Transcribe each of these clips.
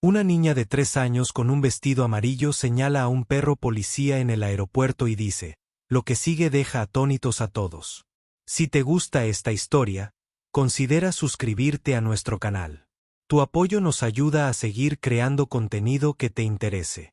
Una niña de 3 años con un vestido amarillo señala a un perro policía en el aeropuerto y dice, lo que sigue deja atónitos a todos. Si te gusta esta historia, considera suscribirte a nuestro canal. Tu apoyo nos ayuda a seguir creando contenido que te interese.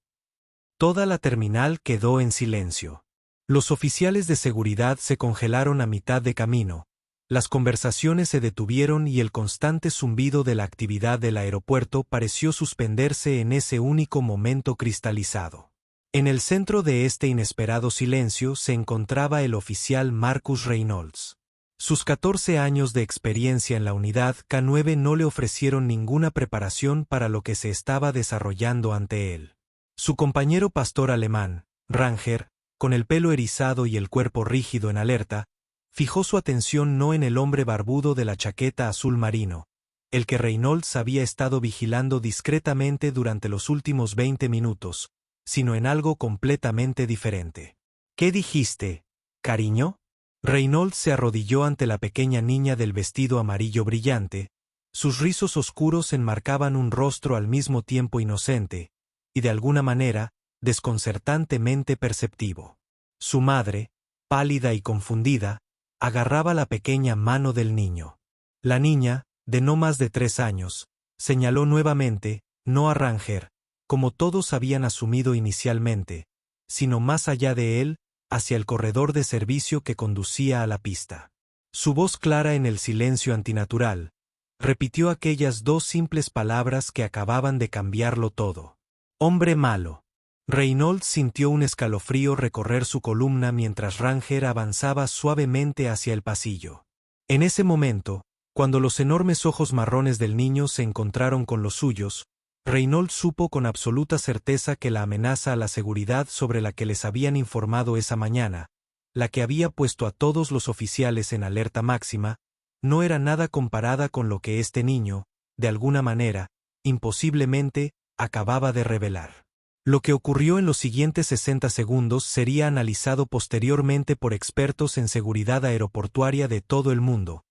Toda la terminal quedó en silencio. Los oficiales de seguridad se congelaron a mitad de camino. Las conversaciones se detuvieron y el constante zumbido de la actividad del aeropuerto pareció suspenderse en ese único momento cristalizado. En el centro de este inesperado silencio se encontraba el oficial Marcus Reynolds. Sus 14 años de experiencia en la unidad K9 no le ofrecieron ninguna preparación para lo que se estaba desarrollando ante él. Su compañero pastor alemán, Ranger, con el pelo erizado y el cuerpo rígido en alerta, fijó su atención no en el hombre barbudo de la chaqueta azul marino, el que Reynolds había estado vigilando discretamente durante los últimos 20 minutos, sino en algo completamente diferente. ¿Qué dijiste, cariño? Reynolds se arrodilló ante la pequeña niña del vestido amarillo brillante. Sus rizos oscuros enmarcaban un rostro al mismo tiempo inocente, y de alguna manera, desconcertantemente perceptivo. Su madre, pálida y confundida, agarraba la pequeña mano del niño. La niña, de no más de 3 años, señaló nuevamente, no a Ranger, como todos habían asumido inicialmente, sino más allá de él, hacia el corredor de servicio que conducía a la pista. Su voz clara en el silencio antinatural, repitió aquellas 2 simples palabras que acababan de cambiarlo todo. Hombre malo. Reynolds sintió un escalofrío recorrer su columna mientras Ranger avanzaba suavemente hacia el pasillo. En ese momento, cuando los enormes ojos marrones del niño se encontraron con los suyos, Reynolds supo con absoluta certeza que la amenaza a la seguridad sobre la que les habían informado esa mañana, la que había puesto a todos los oficiales en alerta máxima, no era nada comparada con lo que este niño, de alguna manera, imposiblemente, acababa de revelar. Lo que ocurrió en los siguientes 60 segundos sería analizado posteriormente por expertos en seguridad aeroportuaria de todo el mundo,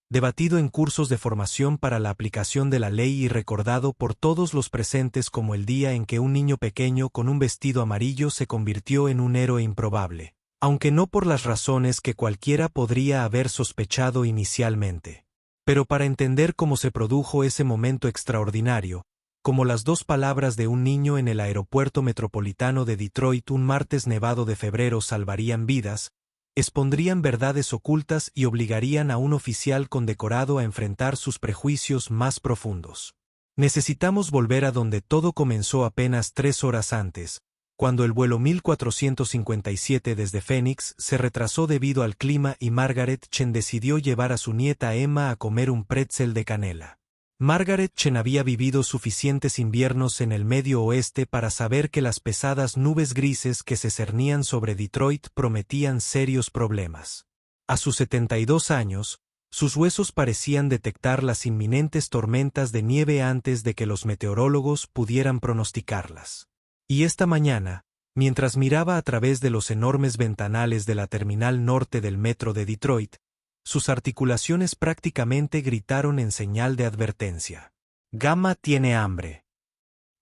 debatido en cursos de formación para la aplicación de la ley y recordado por todos los presentes como el día en que un niño pequeño con un vestido amarillo se convirtió en un héroe improbable, aunque no por las razones que cualquiera podría haber sospechado inicialmente. Pero para entender cómo se produjo ese momento extraordinario, como las 2 palabras de un niño en el aeropuerto metropolitano de Detroit un martes nevado de febrero salvarían vidas, expondrían verdades ocultas y obligarían a un oficial condecorado a enfrentar sus prejuicios más profundos. Necesitamos volver a donde todo comenzó apenas 3 horas antes, cuando el vuelo 1457 desde Phoenix se retrasó debido al clima y Margaret Chen decidió llevar a su nieta Emma a comer un pretzel de canela. Margaret Chen había vivido suficientes inviernos en el Medio Oeste para saber que las pesadas nubes grises que se cernían sobre Detroit prometían serios problemas. A sus 72 años, sus huesos parecían detectar las inminentes tormentas de nieve antes de que los meteorólogos pudieran pronosticarlas. Y esta mañana, mientras miraba a través de los enormes ventanales de la terminal norte del metro de Detroit, sus articulaciones prácticamente gritaron en señal de advertencia. «Gamma tiene hambre»,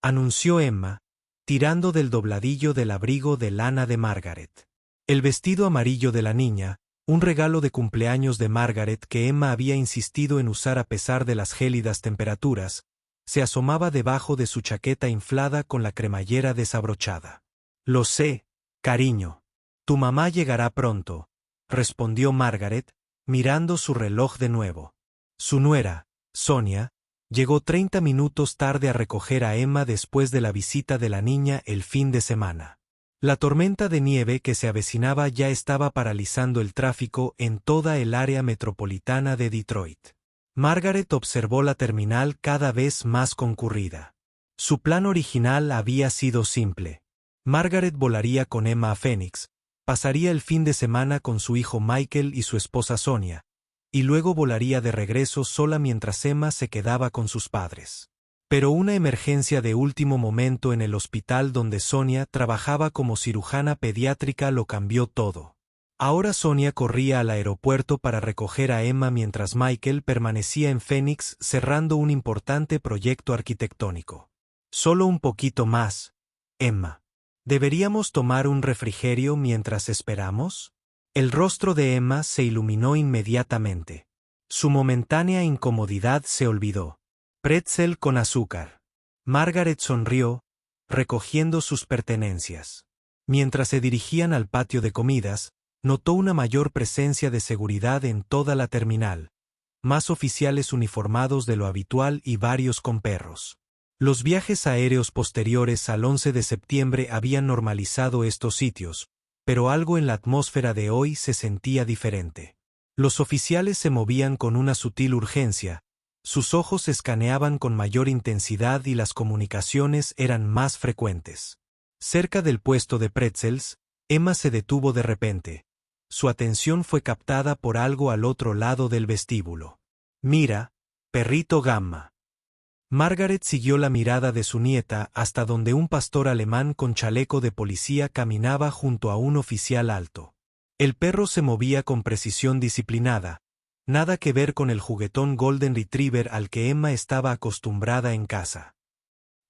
anunció Emma, tirando del dobladillo del abrigo de lana de Margaret. El vestido amarillo de la niña, un regalo de cumpleaños de Margaret que Emma había insistido en usar a pesar de las gélidas temperaturas, se asomaba debajo de su chaqueta inflada con la cremallera desabrochada. «Lo sé, cariño. Tu mamá llegará pronto», respondió Margaret, mirando su reloj de nuevo. Su nuera, Sonia, llegó 30 minutos tarde a recoger a Emma después de la visita de la niña el fin de semana. La tormenta de nieve que se avecinaba ya estaba paralizando el tráfico en toda el área metropolitana de Detroit. Margaret observó la terminal cada vez más concurrida. Su plan original había sido simple. Margaret volaría con Emma a Phoenix, pasaría el fin de semana con su hijo Michael y su esposa Sonia, y luego volaría de regreso sola mientras Emma se quedaba con sus padres. Pero una emergencia de último momento en el hospital donde Sonia trabajaba como cirujana pediátrica lo cambió todo. Ahora Sonia corría al aeropuerto para recoger a Emma mientras Michael permanecía en Phoenix cerrando un importante proyecto arquitectónico. Solo un poquito más, Emma. ¿Deberíamos tomar un refrigerio mientras esperamos? El rostro de Emma se iluminó inmediatamente. Su momentánea incomodidad se olvidó. Pretzel con azúcar. Margaret sonrió, recogiendo sus pertenencias. Mientras se dirigían al patio de comidas, notó una mayor presencia de seguridad en toda la terminal, más oficiales uniformados de lo habitual y varios con perros. Los viajes aéreos posteriores al 11 de septiembre habían normalizado estos sitios, pero algo en la atmósfera de hoy se sentía diferente. Los oficiales se movían con una sutil urgencia, sus ojos escaneaban con mayor intensidad y las comunicaciones eran más frecuentes. Cerca del puesto de pretzels, Emma se detuvo de repente. Su atención fue captada por algo al otro lado del vestíbulo. «Mira, perrito Gamma». Margaret siguió la mirada de su nieta hasta donde un pastor alemán con chaleco de policía caminaba junto a un oficial alto. El perro se movía con precisión disciplinada, nada que ver con el juguetón Golden Retriever al que Emma estaba acostumbrada en casa.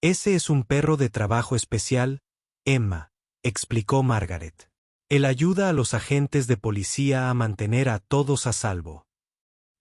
«Ese es un perro de trabajo especial, Emma», explicó Margaret. «Él ayuda a los agentes de policía a mantener a todos a salvo».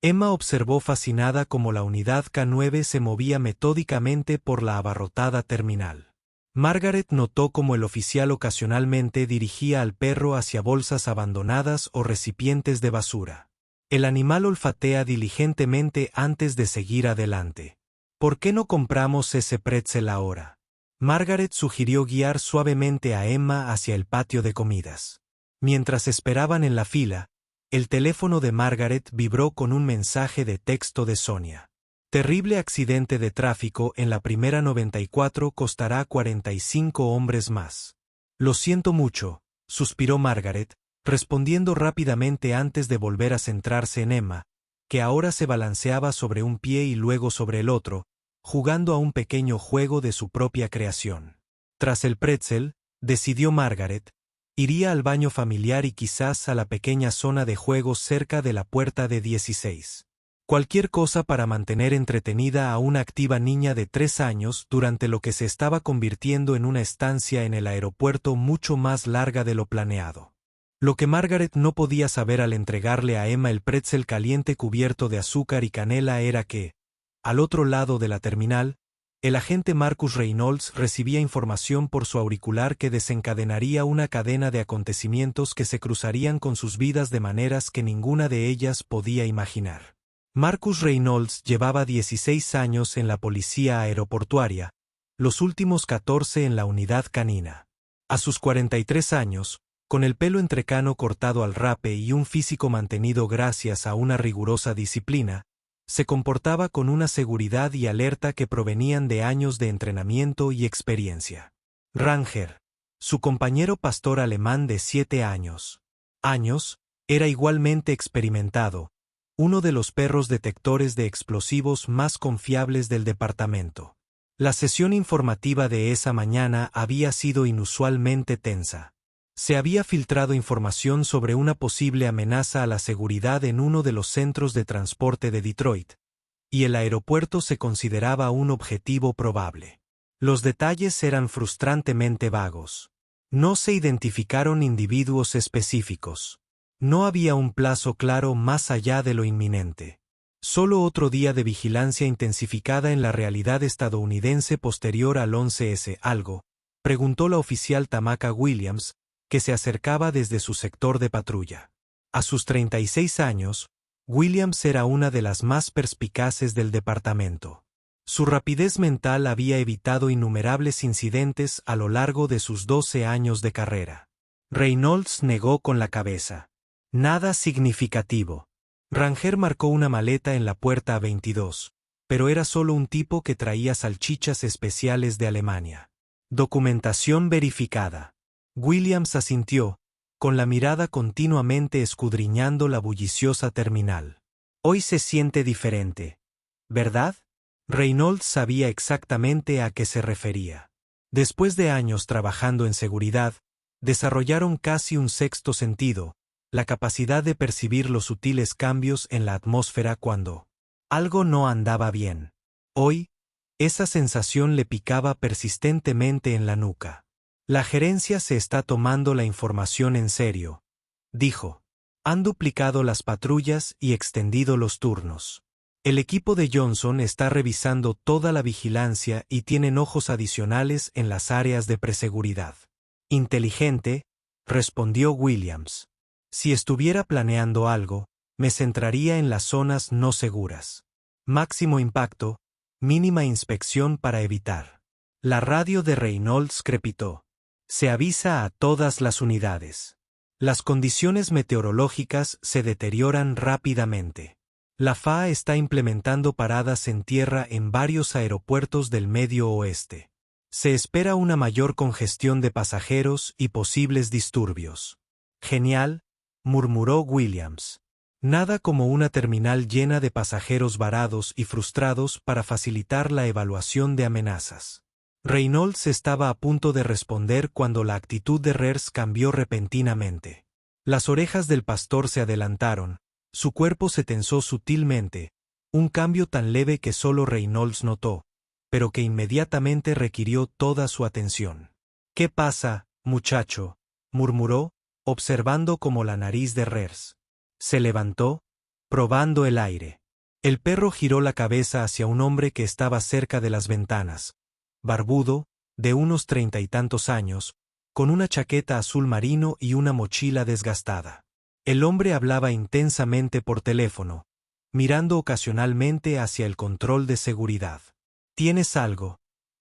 Emma observó fascinada cómo la unidad K9 se movía metódicamente por la abarrotada terminal. Margaret notó cómo el oficial ocasionalmente dirigía al perro hacia bolsas abandonadas o recipientes de basura. El animal olfatea diligentemente antes de seguir adelante. «¿Por qué no compramos ese pretzel ahora?». Margaret sugirió guiar suavemente a Emma hacia el patio de comidas. Mientras esperaban en la fila, el teléfono de Margaret vibró con un mensaje de texto de Sonia. «Terrible accidente de tráfico en la primera 94 costará 45 hombres más». «Lo siento mucho», suspiró Margaret, respondiendo rápidamente antes de volver a centrarse en Emma, que ahora se balanceaba sobre un pie y luego sobre el otro, jugando a un pequeño juego de su propia creación. Tras el pretzel, decidió Margaret, iría al baño familiar y quizás a la pequeña zona de juegos cerca de la puerta de 16. Cualquier cosa para mantener entretenida a una activa niña de 3 años durante lo que se estaba convirtiendo en una estancia en el aeropuerto mucho más larga de lo planeado. Lo que Margaret no podía saber al entregarle a Emma el pretzel caliente cubierto de azúcar y canela era que, al otro lado de la terminal, el agente Marcus Reynolds recibía información por su auricular que desencadenaría una cadena de acontecimientos que se cruzarían con sus vidas de maneras que ninguna de ellas podía imaginar. Marcus Reynolds llevaba 16 años en la policía aeroportuaria, los últimos 14 en la unidad canina. A sus 43 años, con el pelo entrecano cortado al rape y un físico mantenido gracias a una rigurosa disciplina, se comportaba con una seguridad y alerta que provenían de años de entrenamiento y experiencia. Ranger, su compañero pastor alemán de 7 años, era igualmente experimentado, uno de los perros detectores de explosivos más confiables del departamento. La sesión informativa de esa mañana había sido inusualmente tensa. Se había filtrado información sobre una posible amenaza a la seguridad en uno de los centros de transporte de Detroit, y el aeropuerto se consideraba un objetivo probable. Los detalles eran frustrantemente vagos. No se identificaron individuos específicos. No había un plazo claro más allá de lo inminente. Solo otro día de vigilancia intensificada en la realidad estadounidense posterior al 11S. ¿Algo?, preguntó la oficial Tamaka Williams, que se acercaba desde su sector de patrulla. A sus 36 años, Williams era una de las más perspicaces del departamento. Su rapidez mental había evitado innumerables incidentes a lo largo de sus 12 años de carrera. Reynolds negó con la cabeza. «Nada significativo». Ranger marcó una maleta en la puerta 22, pero era solo un tipo que traía salchichas especiales de Alemania. «Documentación verificada». Williams asintió, con la mirada continuamente escudriñando la bulliciosa terminal. «Hoy se siente diferente, ¿verdad?». Reynolds sabía exactamente a qué se refería. Después de años trabajando en seguridad, desarrollaron casi un sexto sentido, la capacidad de percibir los sutiles cambios en la atmósfera cuando algo no andaba bien. Hoy, Esa sensación le picaba persistentemente en la nuca. La gerencia se está tomando la información en serio, dijo. Han duplicado las patrullas y extendido los turnos. El equipo de Johnson está revisando toda la vigilancia y tienen ojos adicionales en las áreas de preseguridad. Inteligente, respondió Williams. Si estuviera planeando algo, me centraría en las zonas no seguras. Máximo impacto, mínima inspección para evitar. La radio de Reynolds crepitó. Se avisa a todas las unidades. Las condiciones meteorológicas se deterioran rápidamente. La FAA está implementando paradas en tierra en varios aeropuertos del Medio Oeste. Se espera una mayor congestión de pasajeros y posibles disturbios. Genial, murmuró Williams. Nada como una terminal llena de pasajeros varados y frustrados para facilitar la evaluación de amenazas. Reynolds estaba a punto de responder cuando la actitud de Rers cambió repentinamente. Las orejas del pastor se adelantaron, su cuerpo se tensó sutilmente, un cambio tan leve que solo Reynolds notó, pero que inmediatamente requirió toda su atención. «¿Qué pasa, muchacho?», murmuró, observando como la nariz de Rers se levantó, probando el aire. El perro giró la cabeza hacia un hombre que estaba cerca de las ventanas, barbudo, de unos 30 y tantos años, con una chaqueta azul marino y una mochila desgastada. El hombre hablaba intensamente por teléfono, mirando ocasionalmente hacia el control de seguridad. ¿Tienes algo?,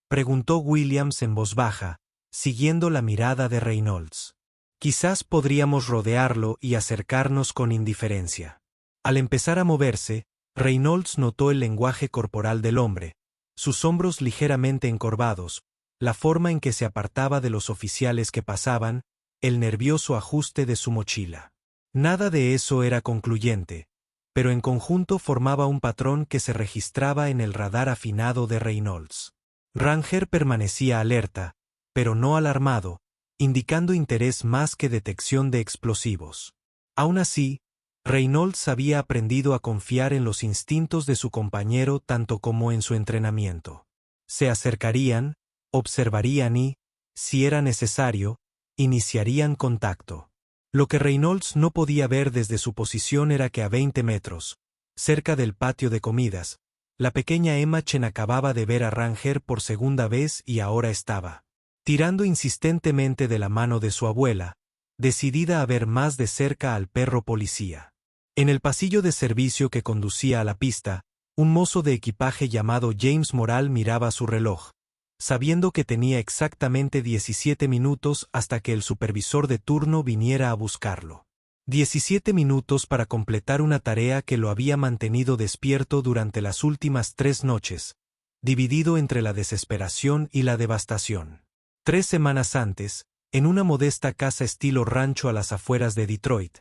preguntó Williams en voz baja, siguiendo la mirada de Reynolds. Quizás podríamos rodearlo y acercarnos con indiferencia. Al empezar a moverse, Reynolds notó el lenguaje corporal del hombre, sus hombros ligeramente encorvados, la forma en que se apartaba de los oficiales que pasaban, el nervioso ajuste de su mochila. Nada de eso era concluyente, pero en conjunto formaba un patrón que se registraba en el radar afinado de Reynolds. Ranger permanecía alerta, pero no alarmado, indicando interés más que detección de explosivos. Aún así, Reynolds había aprendido a confiar en los instintos de su compañero tanto como en su entrenamiento. Se acercarían, observarían y, si era necesario, iniciarían contacto. Lo que Reynolds no podía ver desde su posición era que a 20 metros, cerca del patio de comidas, la pequeña Emma Chen acababa de ver a Ranger por segunda vez y ahora estaba tirando insistentemente de la mano de su abuela, decidida a ver más de cerca al perro policía. En el pasillo de servicio que conducía a la pista, un mozo de equipaje llamado James Moral miraba su reloj, sabiendo que tenía exactamente 17 minutos hasta que el supervisor de turno viniera a buscarlo. 17 minutos para completar una tarea que lo había mantenido despierto durante las últimas 3 noches, dividido entre la desesperación y la devastación. 3 semanas antes, en una modesta casa estilo rancho a las afueras de Detroit,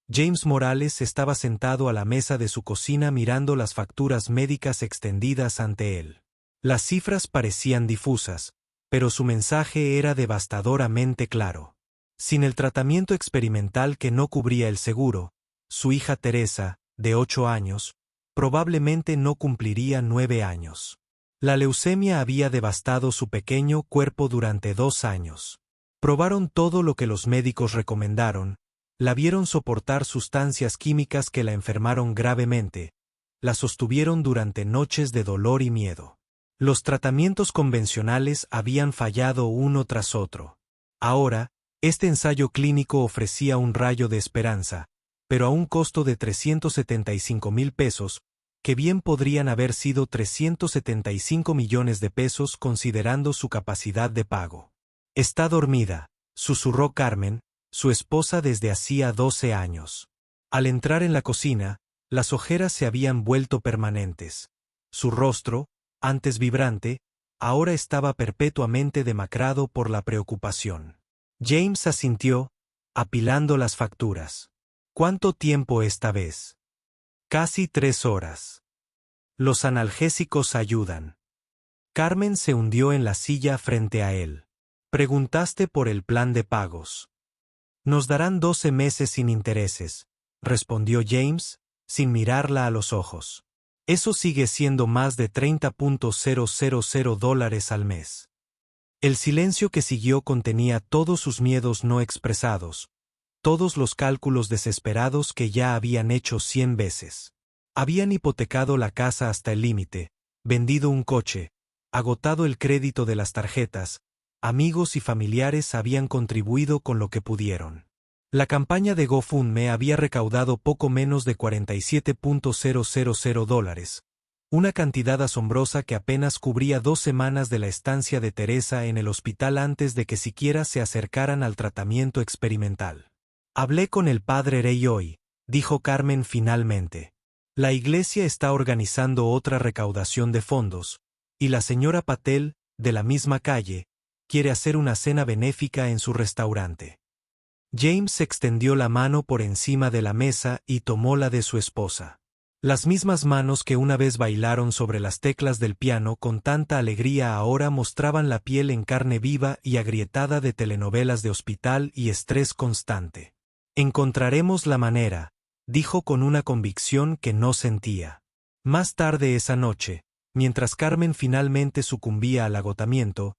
James Morales estaba sentado a la mesa de su cocina mirando las facturas médicas extendidas ante él. Las cifras parecían difusas, pero su mensaje era devastadoramente claro. Sin el tratamiento experimental que no cubría el seguro, su hija Teresa, de 8 años, probablemente no cumpliría 9 años. La leucemia había devastado su pequeño cuerpo durante 2 años. Probaron todo lo que los médicos recomendaron, la vieron soportar sustancias químicas que la enfermaron gravemente, la sostuvieron durante noches de dolor y miedo. Los tratamientos convencionales habían fallado uno tras otro. Ahora, este ensayo clínico ofrecía un rayo de esperanza, pero a un costo de $375,000, que bien podrían haber sido 375 millones de pesos considerando su capacidad de pago. «Está dormida», susurró Carmen, su esposa desde hacía 12 años. Al entrar en la cocina, las ojeras se habían vuelto permanentes. Su rostro, antes vibrante, ahora estaba perpetuamente demacrado por la preocupación. James asintió, apilando las facturas. «¿Cuánto tiempo esta vez?» «Casi 3 horas. Los analgésicos ayudan». Carmen se hundió en la silla frente a él. «Preguntaste por el plan de pagos». «Nos darán 12 meses sin intereses», respondió James, sin mirarla a los ojos. Eso sigue siendo más de $30,000 al mes. El silencio que siguió contenía todos sus miedos no expresados, todos los cálculos desesperados que ya habían hecho 100 veces. Habían hipotecado la casa hasta el límite, vendido un coche, agotado el crédito de las tarjetas, amigos y familiares habían contribuido con lo que pudieron. La campaña de GoFundMe había recaudado poco menos de $47,000, una cantidad asombrosa que apenas cubría 2 semanas de la estancia de Teresa en el hospital antes de que siquiera se acercaran al tratamiento experimental. Hablé con el padre Rey hoy, dijo Carmen finalmente. La iglesia está organizando otra recaudación de fondos, y la señora Patel, de la misma calle, quiere hacer una cena benéfica en su restaurante. James extendió la mano por encima de la mesa y tomó la de su esposa. Las mismas manos que una vez bailaron sobre las teclas del piano con tanta alegría ahora mostraban la piel en carne viva y agrietada de telenovelas de hospital y estrés constante. Encontraremos la manera, dijo con una convicción que no sentía. Más tarde esa noche, mientras Carmen finalmente sucumbía al agotamiento,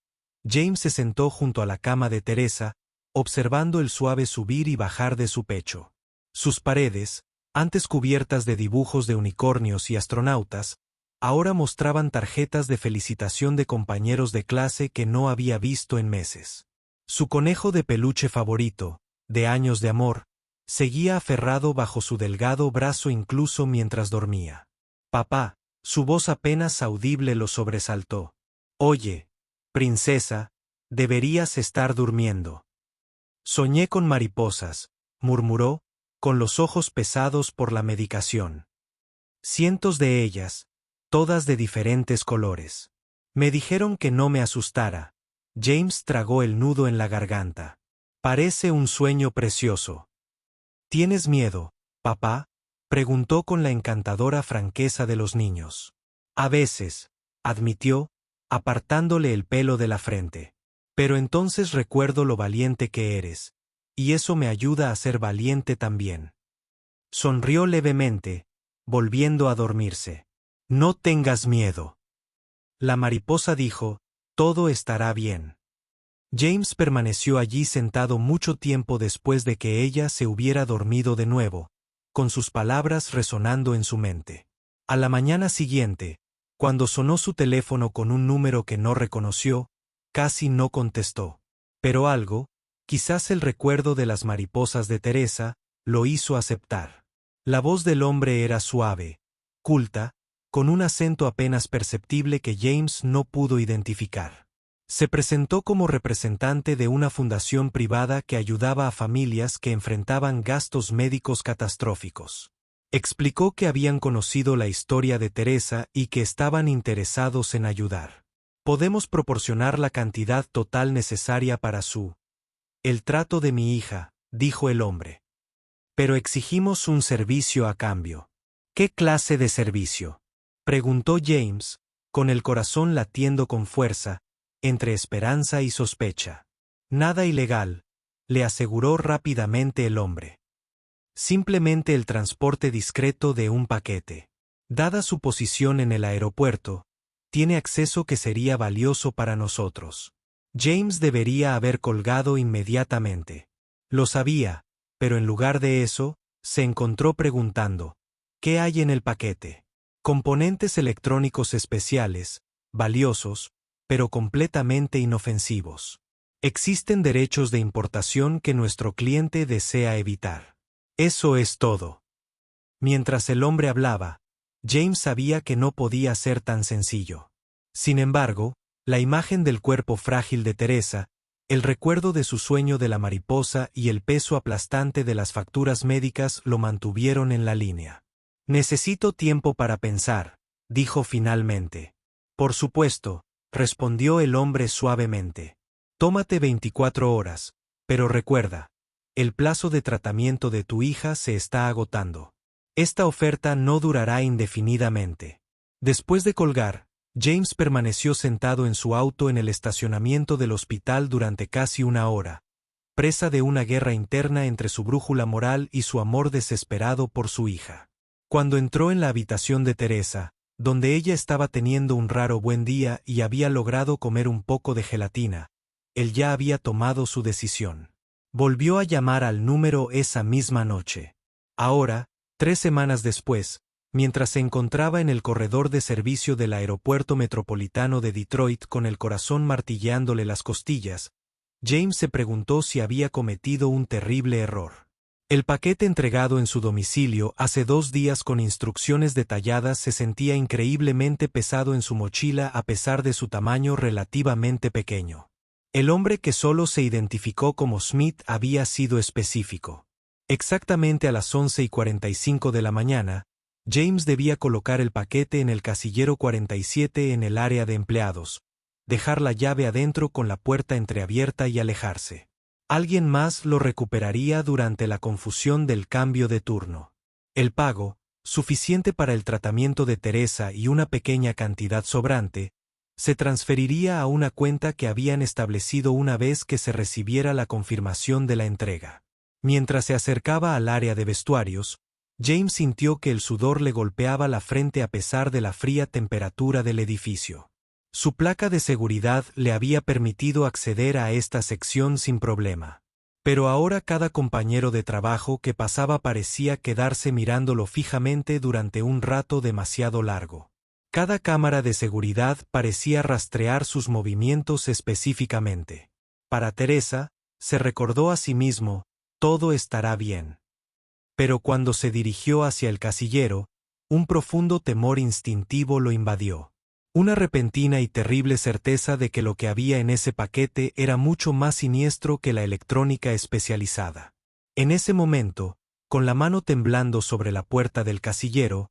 James se sentó junto a la cama de Teresa, observando el suave subir y bajar de su pecho. Sus paredes, antes cubiertas de dibujos de unicornios y astronautas, ahora mostraban tarjetas de felicitación de compañeros de clase que no había visto en meses. Su conejo de peluche favorito, de años de amor, seguía aferrado bajo su delgado brazo incluso mientras dormía. Papá, su voz apenas audible lo sobresaltó. Oye, princesa, deberías estar durmiendo. Soñé con mariposas, murmuró, con los ojos pesados por la medicación. Cientos de ellas, todas de diferentes colores. Me dijeron que no me asustara. James tragó el nudo en la garganta. Parece un sueño precioso. ¿Tienes miedo, papá?, preguntó con la encantadora franqueza de los niños. A veces, admitió, apartándole el pelo de la frente. Pero entonces recuerdo lo valiente que eres, y eso me ayuda a ser valiente también. Sonrió levemente, volviendo a dormirse. No tengas miedo. La mariposa dijo, todo estará bien. James permaneció allí sentado mucho tiempo después de que ella se hubiera dormido de nuevo, con sus palabras resonando en su mente. A la mañana siguiente, cuando sonó su teléfono con un número que no reconoció, casi no contestó. Pero algo, quizás el recuerdo de las mariposas de Teresa, lo hizo aceptar. La voz del hombre era suave, culta, con un acento apenas perceptible que James no pudo identificar. Se presentó como representante de una fundación privada que ayudaba a familias que enfrentaban gastos médicos catastróficos. Explicó que habían conocido la historia de Teresa y que estaban interesados en ayudar. Podemos proporcionar la cantidad total necesaria para el trato de mi hija, dijo el hombre. Pero exigimos un servicio a cambio. ¿Qué clase de servicio?, preguntó James, con el corazón latiendo con fuerza, entre esperanza y sospecha. Nada ilegal, le aseguró rápidamente el hombre. Simplemente el transporte discreto de un paquete. Dada su posición en el aeropuerto, tiene acceso que sería valioso para nosotros. James debería haber colgado inmediatamente. Lo sabía, pero en lugar de eso, se encontró preguntando, ¿qué hay en el paquete? Componentes electrónicos especiales, valiosos, pero completamente inofensivos. Existen derechos de importación que nuestro cliente desea evitar. Eso es todo. Mientras el hombre hablaba, James sabía que no podía ser tan sencillo. Sin embargo, la imagen del cuerpo frágil de Teresa, el recuerdo de su sueño de la mariposa y el peso aplastante de las facturas médicas lo mantuvieron en la línea. Necesito tiempo para pensar, dijo finalmente. Por supuesto, respondió el hombre suavemente. Tómate 24 horas, pero recuerda, el plazo de tratamiento de tu hija se está agotando. Esta oferta no durará indefinidamente. Después de colgar, James permaneció sentado en su auto en el estacionamiento del hospital durante casi una hora, presa de una guerra interna entre su brújula moral y su amor desesperado por su hija. Cuando entró en la habitación de Teresa, donde ella estaba teniendo un raro buen día y había logrado comer un poco de gelatina. Él ya había tomado su decisión. Volvió a llamar al número esa misma noche. Ahora, 3 semanas después, mientras se encontraba en el corredor de servicio del aeropuerto metropolitano de Detroit con el corazón martilleándole las costillas, James se preguntó si había cometido un terrible error. El paquete entregado en su domicilio hace 2 días con instrucciones detalladas se sentía increíblemente pesado en su mochila a pesar de su tamaño relativamente pequeño. El hombre que solo se identificó como Smith había sido específico. Exactamente a las 11:45 de la mañana, James debía colocar el paquete en el casillero 47 en el área de empleados, dejar la llave adentro con la puerta entreabierta y alejarse. Alguien más lo recuperaría durante la confusión del cambio de turno. El pago, suficiente para el tratamiento de Teresa y una pequeña cantidad sobrante, se transferiría a una cuenta que habían establecido una vez que se recibiera la confirmación de la entrega. Mientras se acercaba al área de vestuarios, James sintió que el sudor le golpeaba la frente a pesar de la fría temperatura del edificio. Su placa de seguridad le había permitido acceder a esta sección sin problema. Pero ahora cada compañero de trabajo que pasaba parecía quedarse mirándolo fijamente durante un rato demasiado largo. Cada cámara de seguridad parecía rastrear sus movimientos específicamente. Para Teresa, se recordó a sí mismo, todo estará bien. Pero cuando se dirigió hacia el casillero, un profundo temor instintivo lo invadió. Una repentina y terrible certeza de que lo que había en ese paquete era mucho más siniestro que la electrónica especializada. En ese momento, con la mano temblando sobre la puerta del casillero,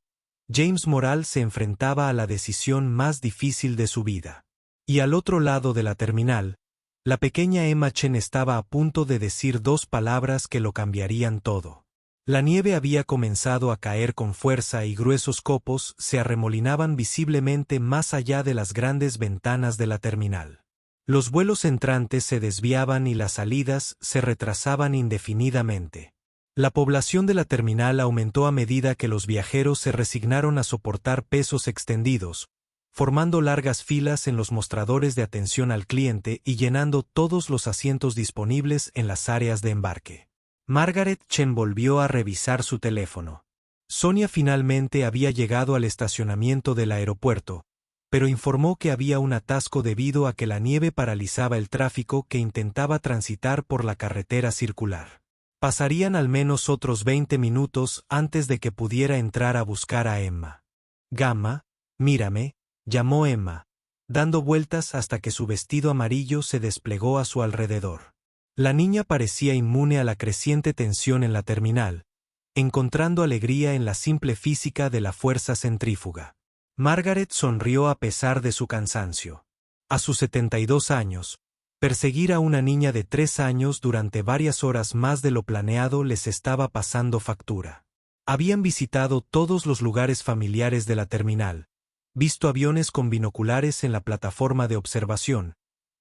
James Morrall se enfrentaba a la decisión más difícil de su vida. Y al otro lado de la terminal, la pequeña Emma Chen estaba a punto de decir 2 palabras que lo cambiarían todo. La nieve había comenzado a caer con fuerza y gruesos copos se arremolinaban visiblemente más allá de las grandes ventanas de la terminal. Los vuelos entrantes se desviaban y las salidas se retrasaban indefinidamente. La población de la terminal aumentó a medida que los viajeros se resignaron a soportar pesos extendidos, formando largas filas en los mostradores de atención al cliente y llenando todos los asientos disponibles en las áreas de embarque. Margaret Chen volvió a revisar su teléfono. Sonia finalmente había llegado al estacionamiento del aeropuerto, pero informó que había un atasco debido a que la nieve paralizaba el tráfico que intentaba transitar por la carretera circular. Pasarían al menos otros 20 minutos antes de que pudiera entrar a buscar a Emma. Gamma, mírame, llamó Emma, dando vueltas hasta que su vestido amarillo se desplegó a su alrededor. La niña parecía inmune a la creciente tensión en la terminal, encontrando alegría en la simple física de la fuerza centrífuga. Margaret sonrió a pesar de su cansancio. A sus 72 años, perseguir a una niña de 3 años durante varias horas más de lo planeado les estaba pasando factura. Habían visitado todos los lugares familiares de la terminal, visto aviones con binoculares en la plataforma de observación,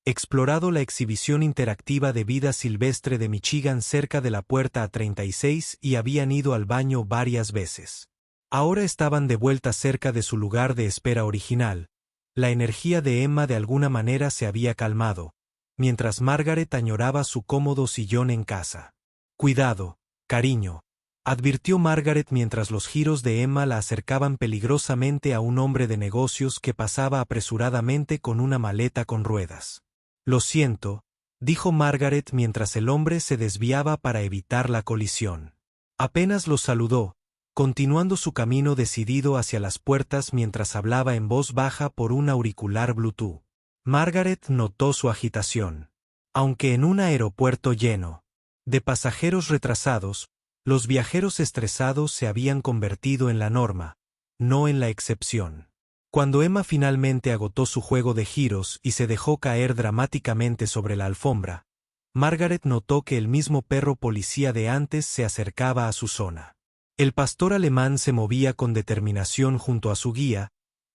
explorado la exhibición interactiva de vida silvestre de Michigan cerca de la puerta A36 y habían ido al baño varias veces. Ahora estaban de vuelta cerca de su lugar de espera original. La energía de Emma de alguna manera se había calmado, mientras Margaret añoraba su cómodo sillón en casa. Cuidado, cariño, advirtió Margaret mientras los giros de Emma la acercaban peligrosamente a un hombre de negocios que pasaba apresuradamente con una maleta con ruedas. Lo siento, dijo Margaret mientras el hombre se desviaba para evitar la colisión. Apenas los saludó, continuando su camino decidido hacia las puertas mientras hablaba en voz baja por un auricular Bluetooth. Margaret notó su agitación. Aunque en un aeropuerto lleno de pasajeros retrasados, los viajeros estresados se habían convertido en la norma, no en la excepción. Cuando Emma finalmente agotó su juego de giros y se dejó caer dramáticamente sobre la alfombra, Margaret notó que el mismo perro policía de antes se acercaba a su zona. El pastor alemán se movía con determinación junto a su guía,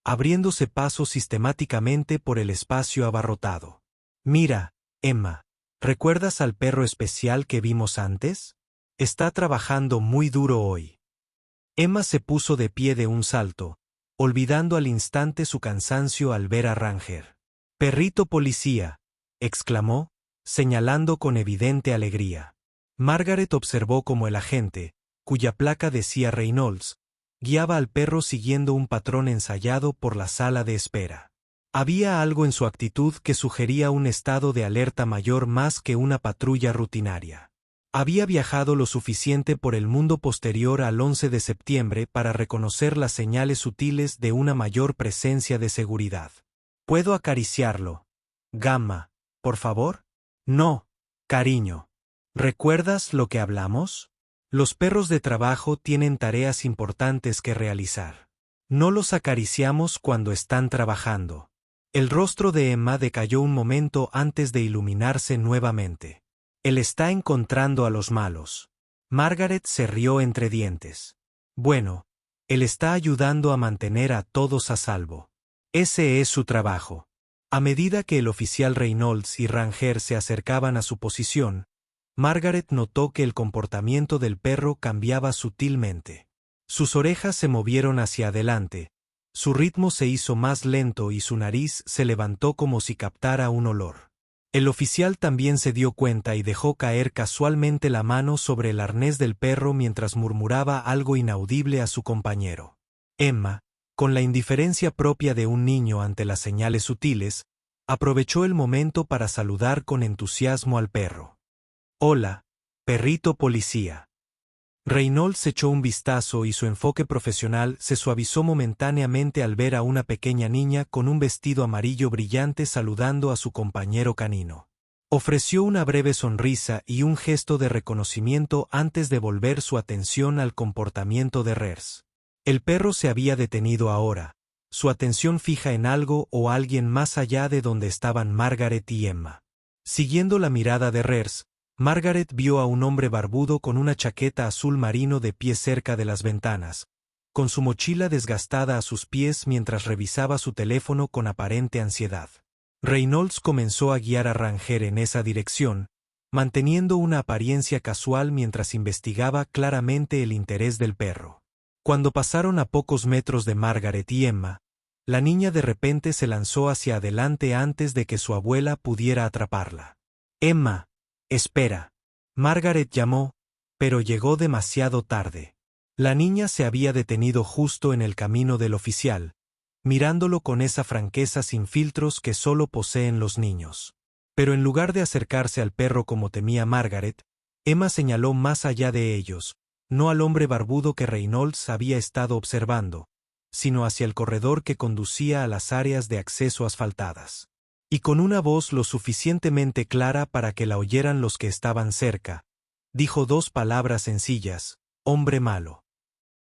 abriéndose paso sistemáticamente por el espacio abarrotado. Mira, Emma, ¿recuerdas al perro especial que vimos antes? Está trabajando muy duro hoy. Emma se puso de pie de un salto, olvidando al instante su cansancio al ver a Ranger. «Perrito policía», exclamó, señalando con evidente alegría. Margaret observó cómo el agente, cuya placa decía Reynolds, guiaba al perro siguiendo un patrón ensayado por la sala de espera. Había algo en su actitud que sugería un estado de alerta mayor más que una patrulla rutinaria. Había viajado lo suficiente por el mundo posterior al 11 de septiembre para reconocer las señales sutiles de una mayor presencia de seguridad. ¿Puedo acariciarlo? Gamma, por favor. No, cariño. ¿Recuerdas lo que hablamos? Los perros de trabajo tienen tareas importantes que realizar. No los acariciamos cuando están trabajando. El rostro de Emma decayó un momento antes de iluminarse nuevamente. Él está encontrando a los malos. Margaret se rió entre dientes. Bueno, él está ayudando a mantener a todos a salvo. Ese es su trabajo. A medida que el oficial Reynolds y Ranger se acercaban a su posición, Margaret notó que el comportamiento del perro cambiaba sutilmente. Sus orejas se movieron hacia adelante, su ritmo se hizo más lento y su nariz se levantó como si captara un olor. El oficial también se dio cuenta y dejó caer casualmente la mano sobre el arnés del perro mientras murmuraba algo inaudible a su compañero. Emma, con la indiferencia propia de un niño ante las señales sutiles, aprovechó el momento para saludar con entusiasmo al perro. «Hola, perrito policía». Reynolds echó un vistazo y su enfoque profesional se suavizó momentáneamente al ver a una pequeña niña con un vestido amarillo brillante saludando a su compañero canino. Ofreció una breve sonrisa y un gesto de reconocimiento antes de volver su atención al comportamiento de Rers. El perro se había detenido ahora, su atención fija en algo o alguien más allá de donde estaban Margaret y Emma. Siguiendo la mirada de Rers, Margaret vio a un hombre barbudo con una chaqueta azul marino de pie cerca de las ventanas, con su mochila desgastada a sus pies mientras revisaba su teléfono con aparente ansiedad. Reynolds comenzó a guiar a Ranger en esa dirección, manteniendo una apariencia casual mientras investigaba claramente el interés del perro. Cuando pasaron a pocos metros de Margaret y Emma, la niña de repente se lanzó hacia adelante antes de que su abuela pudiera atraparla. «Emma, espera». Margaret llamó, pero llegó demasiado tarde. La niña se había detenido justo en el camino del oficial, mirándolo con esa franqueza sin filtros que solo poseen los niños. Pero en lugar de acercarse al perro como temía Margaret, Emma señaló más allá de ellos, no al hombre barbudo que Reynolds había estado observando, sino hacia el corredor que conducía a las áreas de acceso asfaltadas. Y con una voz lo suficientemente clara para que la oyeran los que estaban cerca, dijo dos palabras sencillas: «hombre malo».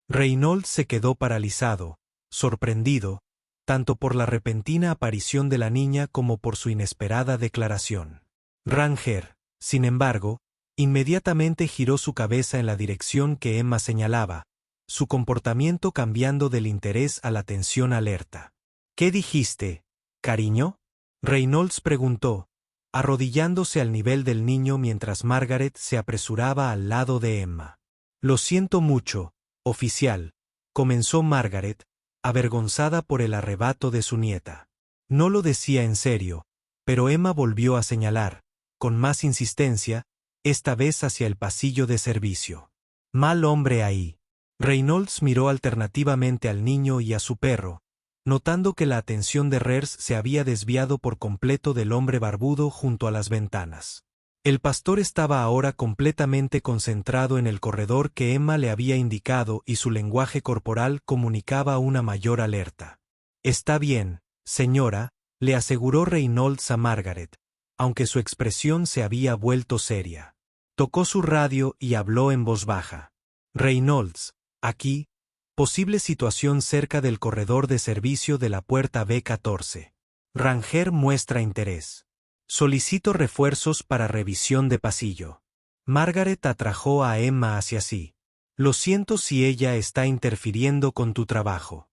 Reynolds se quedó paralizado, sorprendido, tanto por la repentina aparición de la niña como por su inesperada declaración. Ranger, sin embargo, inmediatamente giró su cabeza en la dirección que Emma señalaba, su comportamiento cambiando del interés a la tensión alerta. «¿Qué dijiste, cariño?», Reynolds preguntó, arrodillándose al nivel del niño mientras Margaret se apresuraba al lado de Emma. «Lo siento mucho, oficial», comenzó Margaret, avergonzada por el arrebato de su nieta. No lo decía en serio, pero Emma volvió a señalar, con más insistencia, esta vez hacia el pasillo de servicio. «Mal hombre ahí». Reynolds miró alternativamente al niño y a su perro, notando que la atención de Rers se había desviado por completo del hombre barbudo junto a las ventanas. El pastor estaba ahora completamente concentrado en el corredor que Emma le había indicado y su lenguaje corporal comunicaba una mayor alerta. «Está bien, señora», le aseguró Reynolds a Margaret, aunque su expresión se había vuelto seria. Tocó su radio y habló en voz baja. «Reynolds, aquí, posible situación cerca del corredor de servicio de la puerta B14. Ranger muestra interés. Solicito refuerzos para revisión de pasillo». Margaret atrajo a Emma hacia sí. «Lo siento si ella está interfiriendo con tu trabajo».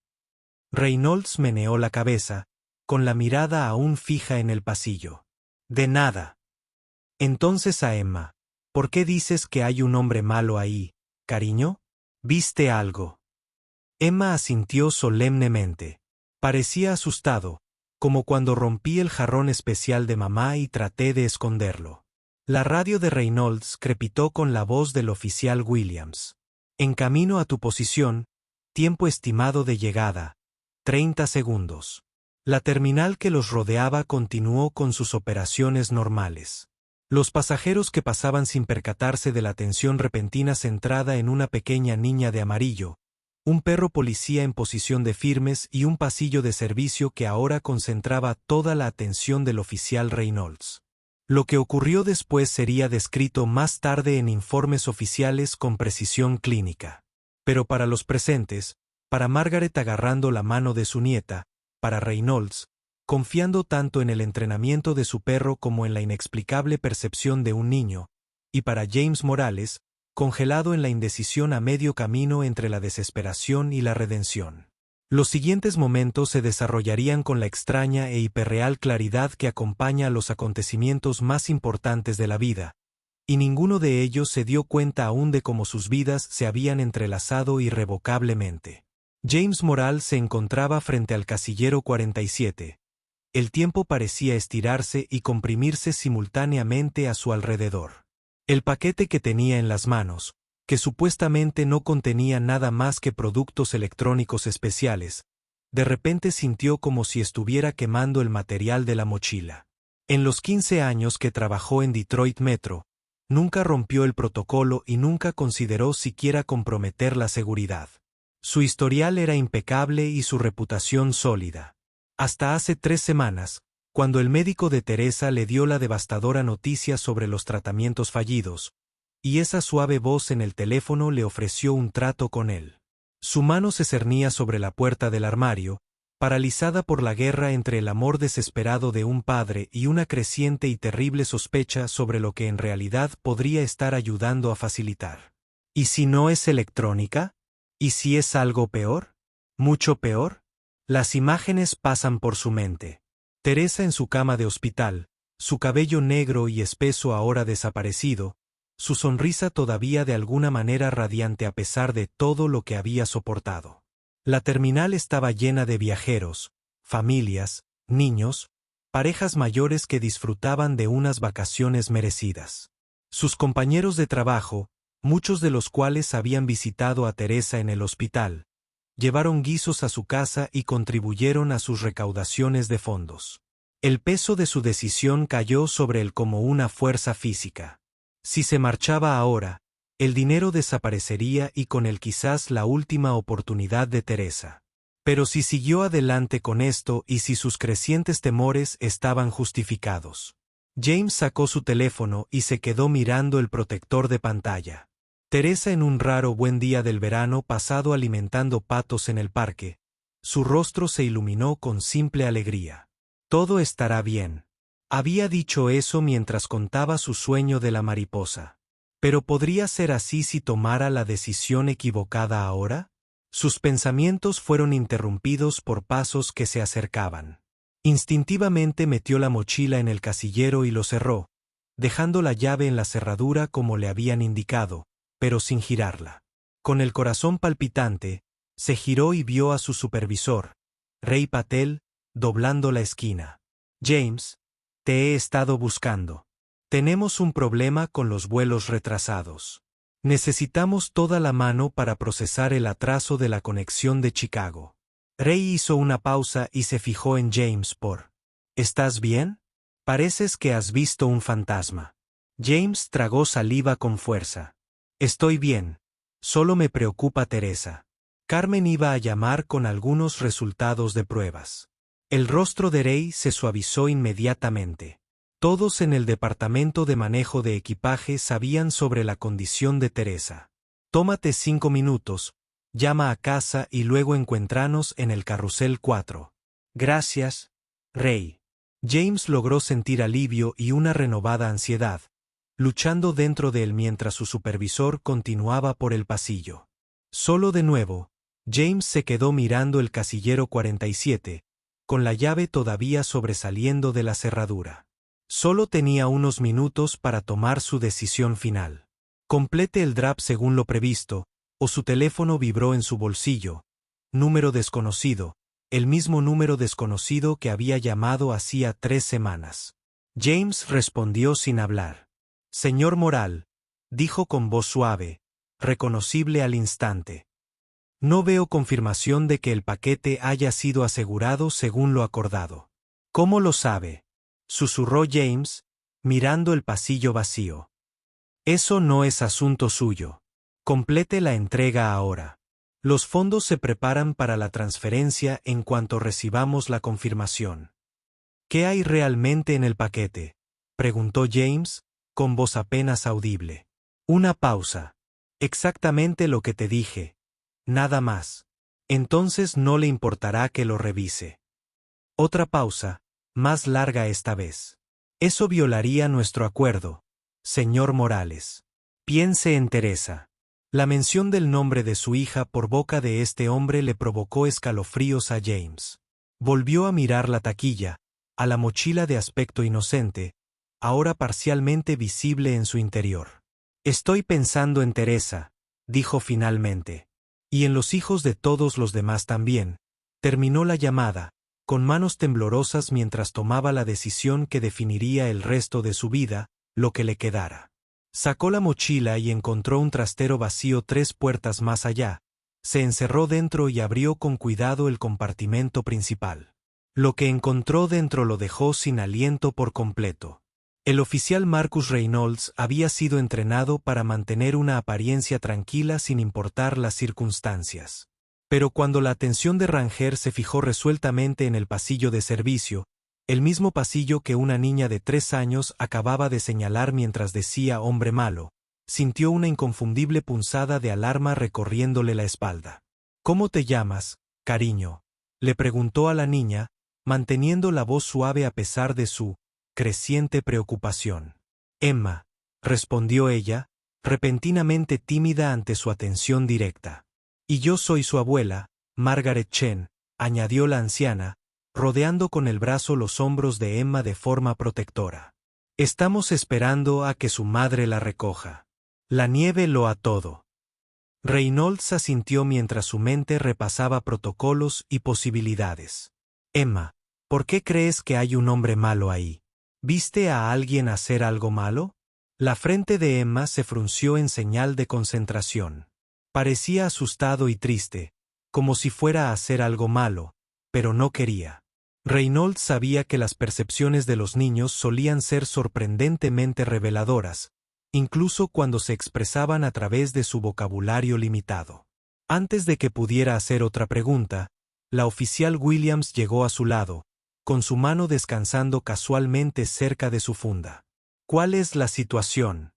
Reynolds meneó la cabeza, con la mirada aún fija en el pasillo. «De nada». Entonces a Emma: «¿Por qué dices que hay un hombre malo ahí, cariño? ¿Viste algo?». Emma asintió solemnemente. Parecía asustado, como cuando rompí el jarrón especial de mamá y traté de esconderlo. La radio de Reynolds crepitó con la voz del oficial Williams. En camino a tu posición, tiempo estimado de llegada, 30 segundos. La terminal que los rodeaba continuó con sus operaciones normales. Los pasajeros que pasaban sin percatarse de la tensión repentina centrada en una pequeña niña de amarillo, un perro policía en posición de firmes y un pasillo de servicio que ahora concentraba toda la atención del oficial Reynolds. Lo que ocurrió después sería descrito más tarde en informes oficiales con precisión clínica. Pero para los presentes, para Margaret agarrando la mano de su nieta, para Reynolds, confiando tanto en el entrenamiento de su perro como en la inexplicable percepción de un niño, y para James Morales, congelado en la indecisión a medio camino entre la desesperación y la redención. Los siguientes momentos se desarrollarían con la extraña e hiperreal claridad que acompaña a los acontecimientos más importantes de la vida, y ninguno de ellos se dio cuenta aún de cómo sus vidas se habían entrelazado irrevocablemente. James Morales se encontraba frente al casillero 47. El tiempo parecía estirarse y comprimirse simultáneamente a su alrededor. El paquete que tenía en las manos, que supuestamente no contenía nada más que productos electrónicos especiales, de repente sintió como si estuviera quemando el material de la mochila. En los 15 años que trabajó en Detroit Metro, nunca rompió el protocolo y nunca consideró siquiera comprometer la seguridad. Su historial era impecable y su reputación sólida. Hasta hace 3 semanas, cuando el médico de Teresa le dio la devastadora noticia sobre los tratamientos fallidos, y esa suave voz en el teléfono le ofreció un trato con él. Su mano se cernía sobre la puerta del armario, paralizada por la guerra entre el amor desesperado de un padre y una creciente y terrible sospecha sobre lo que en realidad podría estar ayudando a facilitar. ¿Y si no es electrónica? ¿Y si es algo peor? ¿Mucho peor? Las imágenes pasan por su mente. Teresa en su cama de hospital, su cabello negro y espeso ahora desaparecido, su sonrisa todavía de alguna manera radiante a pesar de todo lo que había soportado. La terminal estaba llena de viajeros, familias, niños, parejas mayores que disfrutaban de unas vacaciones merecidas. Sus compañeros de trabajo, muchos de los cuales habían visitado a Teresa en el hospital, llevaron guisos a su casa y contribuyeron a sus recaudaciones de fondos. El peso de su decisión cayó sobre él como una fuerza física. Si se marchaba ahora, el dinero desaparecería y con él quizás la última oportunidad de Teresa. Pero si siguió adelante con esto y si sus crecientes temores estaban justificados. James sacó su teléfono y se quedó mirando el protector de pantalla. Teresa en un raro buen día del verano pasado alimentando patos en el parque, su rostro se iluminó con simple alegría. Todo estará bien. Había dicho eso mientras contaba su sueño de la mariposa. ¿Pero podría ser así si tomara la decisión equivocada ahora? Sus pensamientos fueron interrumpidos por pasos que se acercaban. Instintivamente metió la mochila en el casillero y lo cerró, dejando la llave en la cerradura como le habían indicado, pero sin girarla. Con el corazón palpitante, se giró y vio a su supervisor, Ray Patel, doblando la esquina. James, te he estado buscando. Tenemos un problema con los vuelos retrasados. Necesitamos toda la mano para procesar el atraso de la conexión de Chicago. Ray hizo una pausa y se fijó en James por: ¿Estás bien? Pareces que has visto un fantasma. James tragó saliva con fuerza. Estoy bien. Solo me preocupa Teresa. Carmen iba a llamar con algunos resultados de pruebas. El rostro de Ray se suavizó inmediatamente. Todos en el departamento de manejo de equipaje sabían sobre la condición de Teresa. Tómate 5 minutos, llama a casa y luego encuéntranos en el carrusel 4. Gracias, Ray. James logró sentir alivio y una renovada ansiedad, luchando dentro de él mientras su supervisor continuaba por el pasillo. Solo de nuevo, James se quedó mirando el casillero 47, con la llave todavía sobresaliendo de la cerradura. Solo tenía unos minutos para tomar su decisión final. Complete el draft según lo previsto, o su teléfono vibró en su bolsillo, número desconocido, el mismo número desconocido que había llamado hacía 3 semanas. James respondió sin hablar. Señor Moral, dijo con voz suave, reconocible al instante. No veo confirmación de que el paquete haya sido asegurado según lo acordado. ¿Cómo lo sabe?, susurró James, mirando el pasillo vacío. Eso no es asunto suyo. Complete la entrega ahora. Los fondos se preparan para la transferencia en cuanto recibamos la confirmación. ¿Qué hay realmente en el paquete?, preguntó James, con voz apenas audible. Una pausa. Exactamente lo que te dije. Nada más. Entonces no le importará que lo revise. Otra pausa, más larga esta vez. Eso violaría nuestro acuerdo, señor Morales. Piense en Teresa. La mención del nombre de su hija por boca de este hombre le provocó escalofríos a James. Volvió a mirar la taquilla, a la mochila de aspecto inocente, ahora parcialmente visible en su interior. Estoy pensando en Teresa, dijo finalmente. Y en los hijos de todos los demás también. Terminó la llamada, con manos temblorosas mientras tomaba la decisión que definiría el resto de su vida, lo que le quedara. Sacó la mochila y encontró un trastero vacío 3 puertas más allá. Se encerró dentro y abrió con cuidado el compartimento principal. Lo que encontró dentro lo dejó sin aliento por completo. El oficial Marcus Reynolds había sido entrenado para mantener una apariencia tranquila sin importar las circunstancias. Pero cuando la atención de Ranger se fijó resueltamente en el pasillo de servicio, el mismo pasillo que una niña de 3 años acababa de señalar mientras decía hombre malo, sintió una inconfundible punzada de alarma recorriéndole la espalda. ¿Cómo te llamas, cariño?, le preguntó a la niña, manteniendo la voz suave a pesar de su creciente preocupación. Emma, respondió ella, repentinamente tímida ante su atención directa. Y yo soy su abuela, Margaret Chen, añadió la anciana, rodeando con el brazo los hombros de Emma de forma protectora. Estamos esperando a que su madre la recoja. La nieve lo a todo. Reynolds asintió mientras su mente repasaba protocolos y posibilidades. Emma, ¿por qué crees que hay un hombre malo ahí? ¿Viste a alguien hacer algo malo? La frente de Emma se frunció en señal de concentración. Parecía asustado y triste, como si fuera a hacer algo malo, pero no quería. Reynolds sabía que las percepciones de los niños solían ser sorprendentemente reveladoras, incluso cuando se expresaban a través de su vocabulario limitado. Antes de que pudiera hacer otra pregunta, la oficial Williams llegó a su lado, con su mano descansando casualmente cerca de su funda. ¿Cuál es la situación?,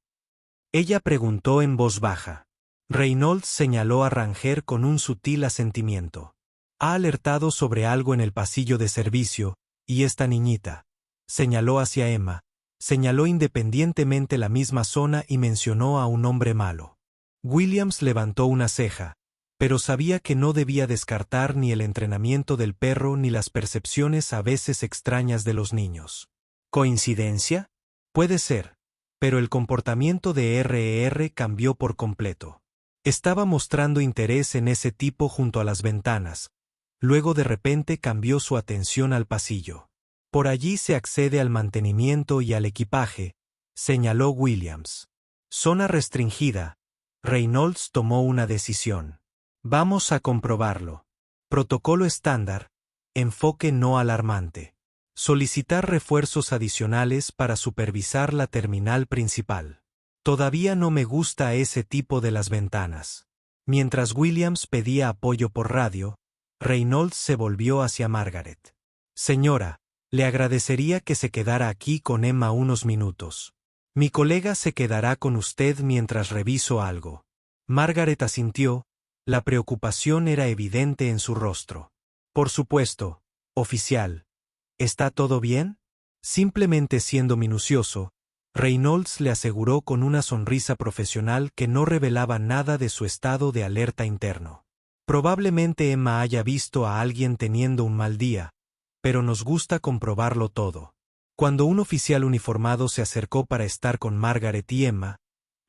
ella preguntó en voz baja. Reynolds señaló a Ranger con un sutil asentimiento. Ha alertado sobre algo en el pasillo de servicio, y esta niñita, señaló hacia Emma, señaló independientemente la misma zona y mencionó a un hombre malo. Williams levantó una ceja, pero sabía que no debía descartar ni el entrenamiento del perro ni las percepciones a veces extrañas de los niños. ¿Coincidencia? Puede ser, pero el comportamiento de R.E.R. cambió por completo. Estaba mostrando interés en ese tipo junto a las ventanas. Luego de repente cambió su atención al pasillo. Por allí se accede al mantenimiento y al equipaje, señaló Williams. Zona restringida. Reynolds tomó una decisión. Vamos a comprobarlo. Protocolo estándar. Enfoque no alarmante. Solicitar refuerzos adicionales para supervisar la terminal principal. Todavía no me gusta ese tipo de las ventanas. Mientras Williams pedía apoyo por radio, Reynolds se volvió hacia Margaret. Señora, le agradecería que se quedara aquí con Emma unos minutos. Mi colega se quedará con usted mientras reviso algo. Margaret asintió, la preocupación era evidente en su rostro. Por supuesto, oficial. ¿Está todo bien? Simplemente siendo minucioso, Reynolds le aseguró con una sonrisa profesional que no revelaba nada de su estado de alerta interno. Probablemente Emma haya visto a alguien teniendo un mal día, pero nos gusta comprobarlo todo. Cuando un oficial uniformado se acercó para estar con Margaret y Emma,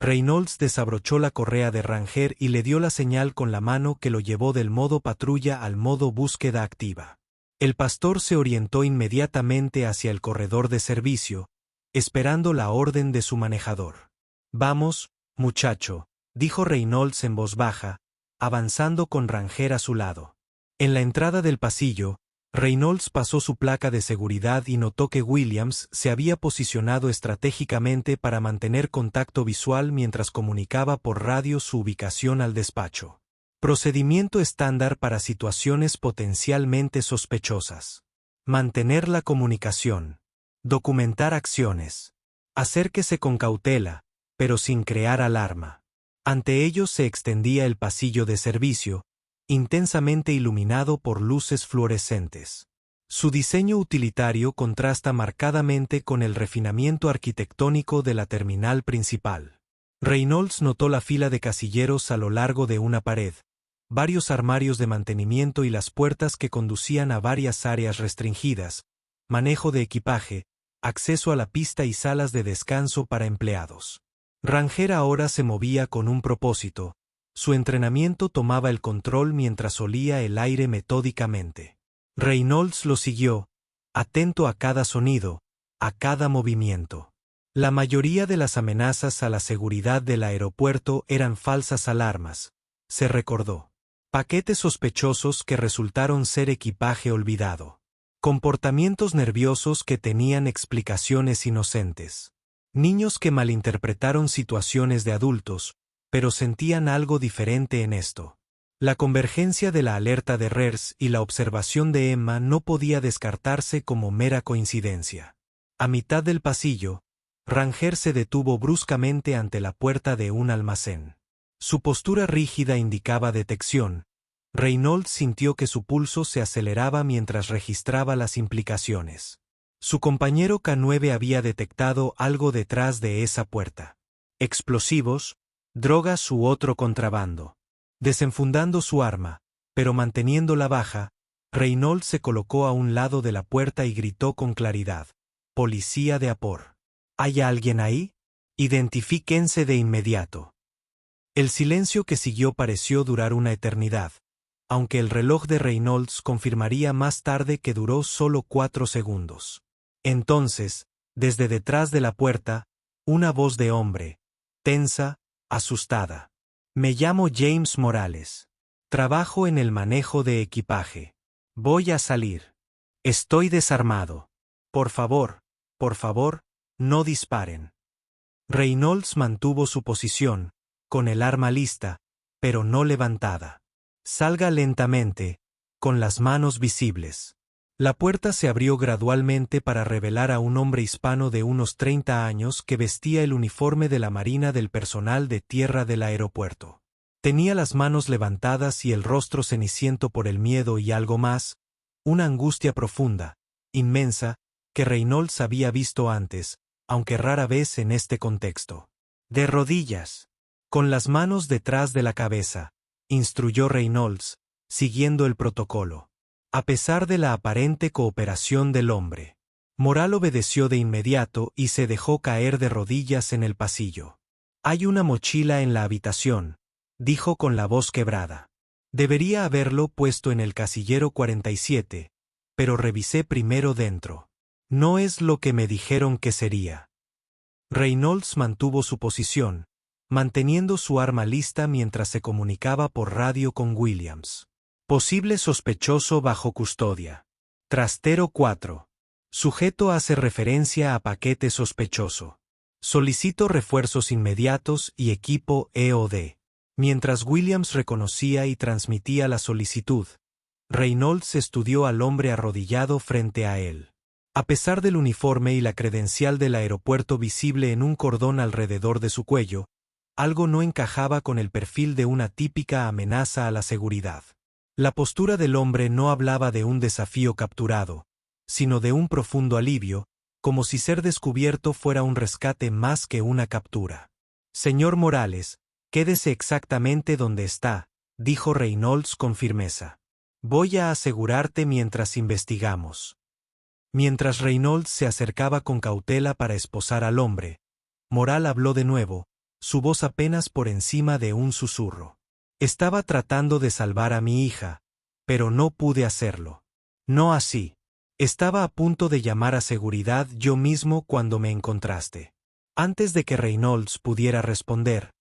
Reynolds desabrochó la correa de Ranger y le dio la señal con la mano que lo llevó del modo patrulla al modo búsqueda activa. El pastor se orientó inmediatamente hacia el corredor de servicio, esperando la orden de su manejador. «Vamos, muchacho», dijo Reynolds en voz baja, avanzando con Ranger a su lado. En la entrada del pasillo, Reynolds pasó su placa de seguridad y notó que Williams se había posicionado estratégicamente para mantener contacto visual mientras comunicaba por radio su ubicación al despacho. Procedimiento estándar para situaciones potencialmente sospechosas. Mantener la comunicación. Documentar acciones. Acérquese con cautela, pero sin crear alarma. Ante ellos se extendía el pasillo de servicio, intensamente iluminado por luces fluorescentes. Su diseño utilitario contrasta marcadamente con el refinamiento arquitectónico de la terminal principal. Reynolds notó la fila de casilleros a lo largo de una pared, varios armarios de mantenimiento y las puertas que conducían a varias áreas restringidas, manejo de equipaje, acceso a la pista y salas de descanso para empleados. Ranger ahora se movía con un propósito. Su entrenamiento tomaba el control mientras olía el aire metódicamente. Reynolds lo siguió, atento a cada sonido, a cada movimiento. La mayoría de las amenazas a la seguridad del aeropuerto eran falsas alarmas, se recordó. Paquetes sospechosos que resultaron ser equipaje olvidado. Comportamientos nerviosos que tenían explicaciones inocentes. Niños que malinterpretaron situaciones de adultos, pero sentían algo diferente en esto. La convergencia de la alerta de Rers y la observación de Emma no podía descartarse como mera coincidencia. A mitad del pasillo, Ranger se detuvo bruscamente ante la puerta de un almacén. Su postura rígida indicaba detección. Reynolds sintió que su pulso se aceleraba mientras registraba las implicaciones. Su compañero K9 había detectado algo detrás de esa puerta. Explosivos, drogas u otro contrabando. Desenfundando su arma, pero manteniéndola baja, Reynolds se colocó a un lado de la puerta y gritó con claridad: «Policía de Apor. ¿Hay alguien ahí? Identifíquense de inmediato». El silencio que siguió pareció durar una eternidad, aunque el reloj de Reynolds confirmaría más tarde que duró solo 4 segundos. Entonces, desde detrás de la puerta, una voz de hombre, tensa, asustada. «Me llamo James Morales. Trabajo en el manejo de equipaje. Voy a salir. Estoy desarmado. Por favor, no disparen». Reynolds mantuvo su posición, con el arma lista, pero no levantada. «Salga lentamente, con las manos visibles». La puerta se abrió gradualmente para revelar a un hombre hispano de unos 30 años que vestía el uniforme de la Marina del personal de tierra del aeropuerto. Tenía las manos levantadas y el rostro ceniciento por el miedo y algo más, una angustia profunda, inmensa, que Reynolds había visto antes, aunque rara vez en este contexto. «De rodillas, con las manos detrás de la cabeza», instruyó Reynolds, siguiendo el protocolo. A pesar de la aparente cooperación del hombre, Moral obedeció de inmediato y se dejó caer de rodillas en el pasillo. «Hay una mochila en la habitación», dijo con la voz quebrada. «Debería haberlo puesto en el casillero 47, pero revisé primero dentro. No es lo que me dijeron que sería». Reynolds mantuvo su posición, manteniendo su arma lista mientras se comunicaba por radio con Williams. «Posible sospechoso bajo custodia. Trastero 4. Sujeto hace referencia a paquete sospechoso. Solicito refuerzos inmediatos y equipo EOD». Mientras Williams reconocía y transmitía la solicitud, Reynolds estudió al hombre arrodillado frente a él. A pesar del uniforme y la credencial del aeropuerto visible en un cordón alrededor de su cuello, algo no encajaba con el perfil de una típica amenaza a la seguridad. La postura del hombre no hablaba de un desafío capturado, sino de un profundo alivio, como si ser descubierto fuera un rescate más que una captura. «Señor Morales, quédese exactamente donde está», dijo Reynolds con firmeza. «Voy a asegurarte mientras investigamos». Mientras Reynolds se acercaba con cautela para esposar al hombre, Moral habló de nuevo, su voz apenas por encima de un susurro. Estaba tratando de salvar a mi hija, pero no pude hacerlo. No así. Estaba a punto de llamar a seguridad yo mismo cuando me encontraste. Antes de que Reynolds pudiera responder,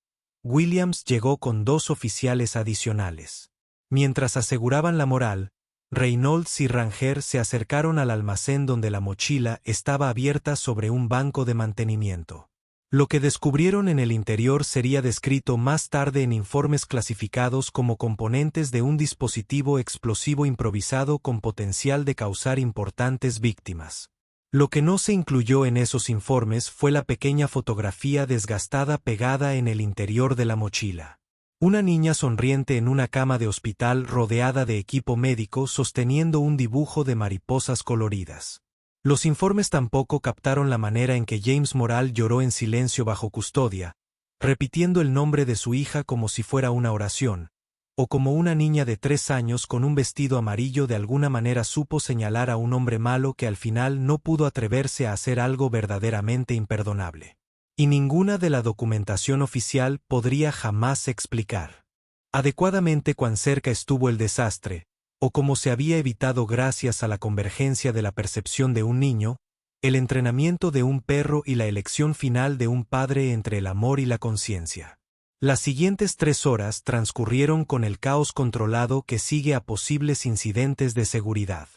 Williams llegó con 2 oficiales adicionales. Mientras aseguraban la moral, Reynolds y Ranger se acercaron al almacén donde la mochila estaba abierta sobre un banco de mantenimiento. Lo que descubrieron en el interior sería descrito más tarde en informes clasificados como componentes de un dispositivo explosivo improvisado con potencial de causar importantes víctimas. Lo que no se incluyó en esos informes fue la pequeña fotografía desgastada pegada en el interior de la mochila. Una niña sonriente en una cama de hospital rodeada de equipo médico sosteniendo un dibujo de mariposas coloridas. Los informes tampoco captaron la manera en que James Moral lloró en silencio bajo custodia, repitiendo el nombre de su hija como si fuera una oración, o como una niña de 3 años con un vestido amarillo de alguna manera supo señalar a un hombre malo que al final no pudo atreverse a hacer algo verdaderamente imperdonable. Y ninguna de la documentación oficial podría jamás explicar adecuadamente cuán cerca estuvo el desastre, o cómo se había evitado gracias a la convergencia de la percepción de un niño, el entrenamiento de un perro y la elección final de un padre entre el amor y la conciencia. Las siguientes 3 horas transcurrieron con el caos controlado que sigue a posibles incidentes de seguridad.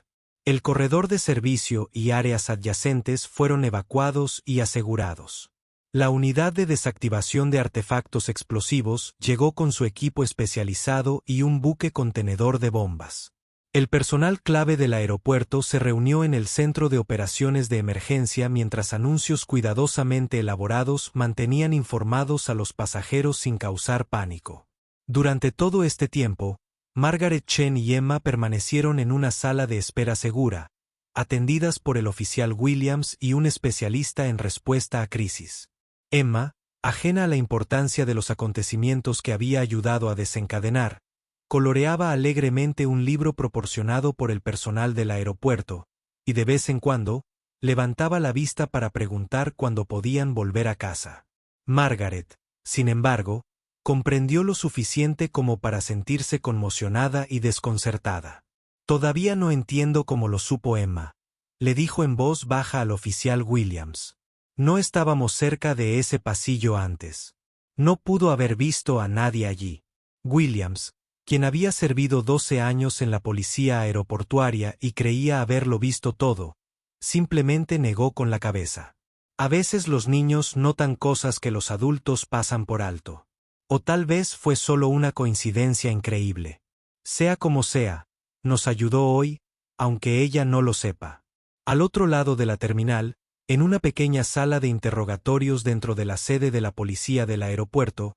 El corredor de servicio y áreas adyacentes fueron evacuados y asegurados. La unidad de desactivación de artefactos explosivos llegó con su equipo especializado y un buque contenedor de bombas. El personal clave del aeropuerto se reunió en el centro de operaciones de emergencia mientras anuncios cuidadosamente elaborados mantenían informados a los pasajeros sin causar pánico. Durante todo este tiempo, Margaret Chen y Emma permanecieron en una sala de espera segura, atendidas por el oficial Williams y un especialista en respuesta a crisis. Emma, ajena a la importancia de los acontecimientos que había ayudado a desencadenar, coloreaba alegremente un libro proporcionado por el personal del aeropuerto, y de vez en cuando, levantaba la vista para preguntar cuándo podían volver a casa. Margaret, sin embargo, comprendió lo suficiente como para sentirse conmocionada y desconcertada. «Todavía no entiendo cómo lo supo Emma», le dijo en voz baja al oficial Williams. «No estábamos cerca de ese pasillo antes. No pudo haber visto a nadie allí». Williams, quien había servido 12 años en la policía aeroportuaria y creía haberlo visto todo, simplemente negó con la cabeza. A veces los niños notan cosas que los adultos pasan por alto. O tal vez fue solo una coincidencia increíble. Sea como sea, nos ayudó hoy, aunque ella no lo sepa. Al otro lado de la terminal, en una pequeña sala de interrogatorios dentro de la sede de la policía del aeropuerto,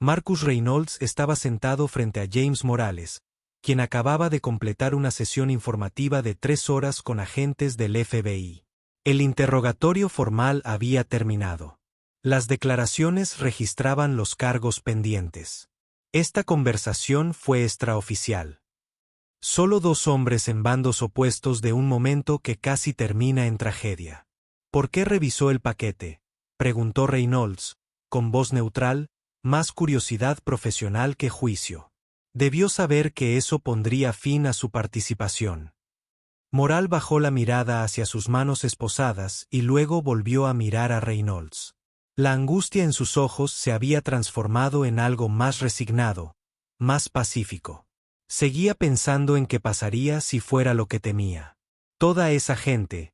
Marcus Reynolds estaba sentado frente a James Morales, quien acababa de completar una sesión informativa de 3 horas con agentes del FBI. El interrogatorio formal había terminado. Las declaraciones registraban los cargos pendientes. Esta conversación fue extraoficial. Solo 2 hombres en bandos opuestos de un momento que casi termina en tragedia. ¿Por qué revisó el paquete?, preguntó Reynolds, con voz neutral, más curiosidad profesional que juicio. Debió saber que eso pondría fin a su participación. Moral bajó la mirada hacia sus manos esposadas y luego volvió a mirar a Reynolds. La angustia en sus ojos se había transformado en algo más resignado, más pacífico. Seguía pensando en qué pasaría si fuera lo que temía. Toda esa gente,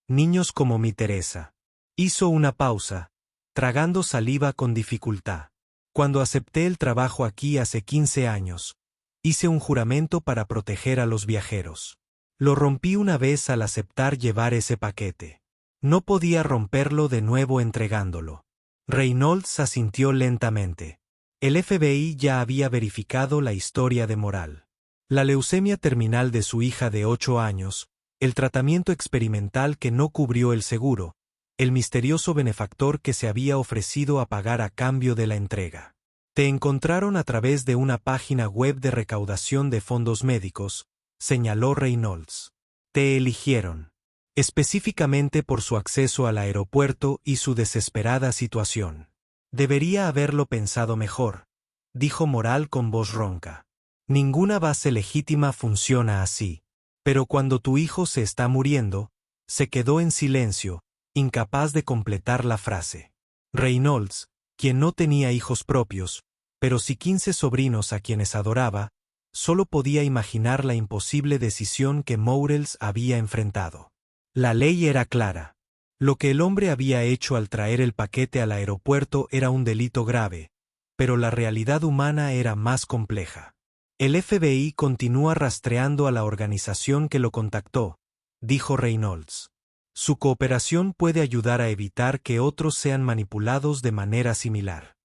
niños como mi Teresa. Hizo una pausa, tragando saliva con dificultad. Cuando acepté el trabajo aquí hace 15 años, hice un juramento para proteger a los viajeros. Lo rompí una vez al aceptar llevar ese paquete. No podía romperlo de nuevo entregándolo. Reynolds asintió lentamente. El FBI ya había verificado la historia de Moral. La leucemia terminal de su hija de 8 años, el tratamiento experimental que no cubrió el seguro, el misterioso benefactor que se había ofrecido a pagar a cambio de la entrega. Te encontraron a través de una página web de recaudación de fondos médicos, señaló Reynolds. Te eligieron, específicamente por su acceso al aeropuerto y su desesperada situación. Debería haberlo pensado mejor, dijo Moral con voz ronca. Ninguna base legítima funciona así. Pero cuando tu hijo se está muriendo, se quedó en silencio, incapaz de completar la frase. Reynolds, quien no tenía hijos propios, pero sí 15 sobrinos a quienes adoraba, solo podía imaginar la imposible decisión que Morels había enfrentado. La ley era clara. Lo que el hombre había hecho al traer el paquete al aeropuerto era un delito grave, pero la realidad humana era más compleja. El FBI continúa rastreando a la organización que lo contactó, dijo Reynolds. Su cooperación puede ayudar a evitar que otros sean manipulados de manera similar.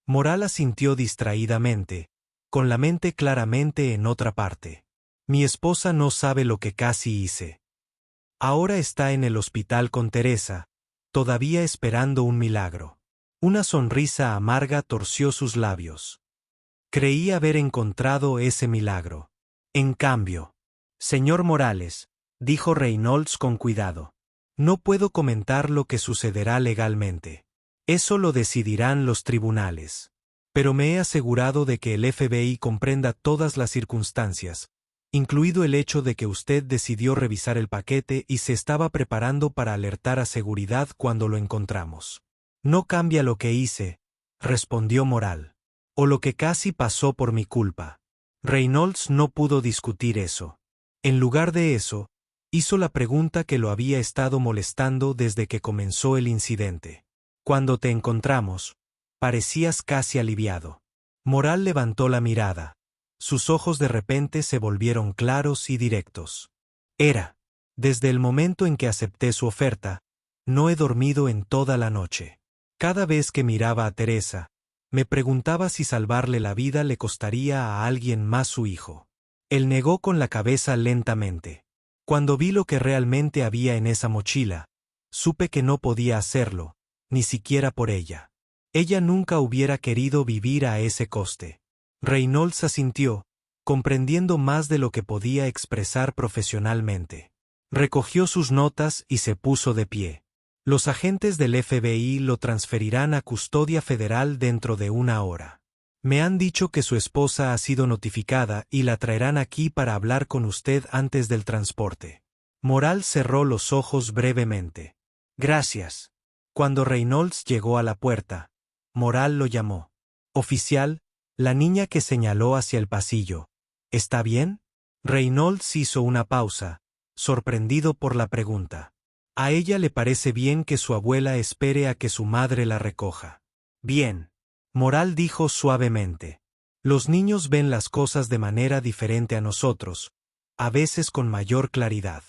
Moral asintió distraídamente, con la mente claramente en otra parte. Mi esposa no sabe lo que casi hice. Ahora está en el hospital con Teresa, todavía esperando un milagro. Una sonrisa amarga torció sus labios. Creí haber encontrado ese milagro. En cambio, señor Morales, dijo Reynolds con cuidado, no puedo comentar lo que sucederá legalmente. Eso lo decidirán los tribunales. Pero me he asegurado de que el FBI comprenda todas las circunstancias, incluido el hecho de que usted decidió revisar el paquete y se estaba preparando para alertar a seguridad cuando lo encontramos. No cambia lo que hice, respondió Moral. O lo que casi pasó por mi culpa. Reynolds no pudo discutir eso. En lugar de eso, hizo la pregunta que lo había estado molestando desde que comenzó el incidente. Cuando te encontramos, parecías casi aliviado. Moral levantó la mirada. Sus ojos de repente se volvieron claros y directos. Desde el momento en que acepté su oferta, no he dormido en toda la noche. Cada vez que miraba a Teresa, me preguntaba si salvarle la vida le costaría a alguien más su hijo. Él negó con la cabeza lentamente. Cuando vi lo que realmente había en esa mochila, supe que no podía hacerlo, ni siquiera por ella. Ella nunca hubiera querido vivir a ese coste. Reynolds asintió, comprendiendo más de lo que podía expresar profesionalmente. Recogió sus notas y se puso de pie. Los agentes del FBI lo transferirán a custodia federal dentro de 1 hora. Me han dicho que su esposa ha sido notificada y la traerán aquí para hablar con usted antes del transporte. Moral cerró los ojos brevemente. Gracias. Cuando Reynolds llegó a la puerta, Moral lo llamó. Oficial, la niña que señaló hacia el pasillo. ¿Está bien? Reynolds hizo una pausa, sorprendido por la pregunta. A ella le parece bien que su abuela espere a que su madre la recoja. Bien. Moral dijo suavemente. Los niños ven las cosas de manera diferente a nosotros, a veces con mayor claridad.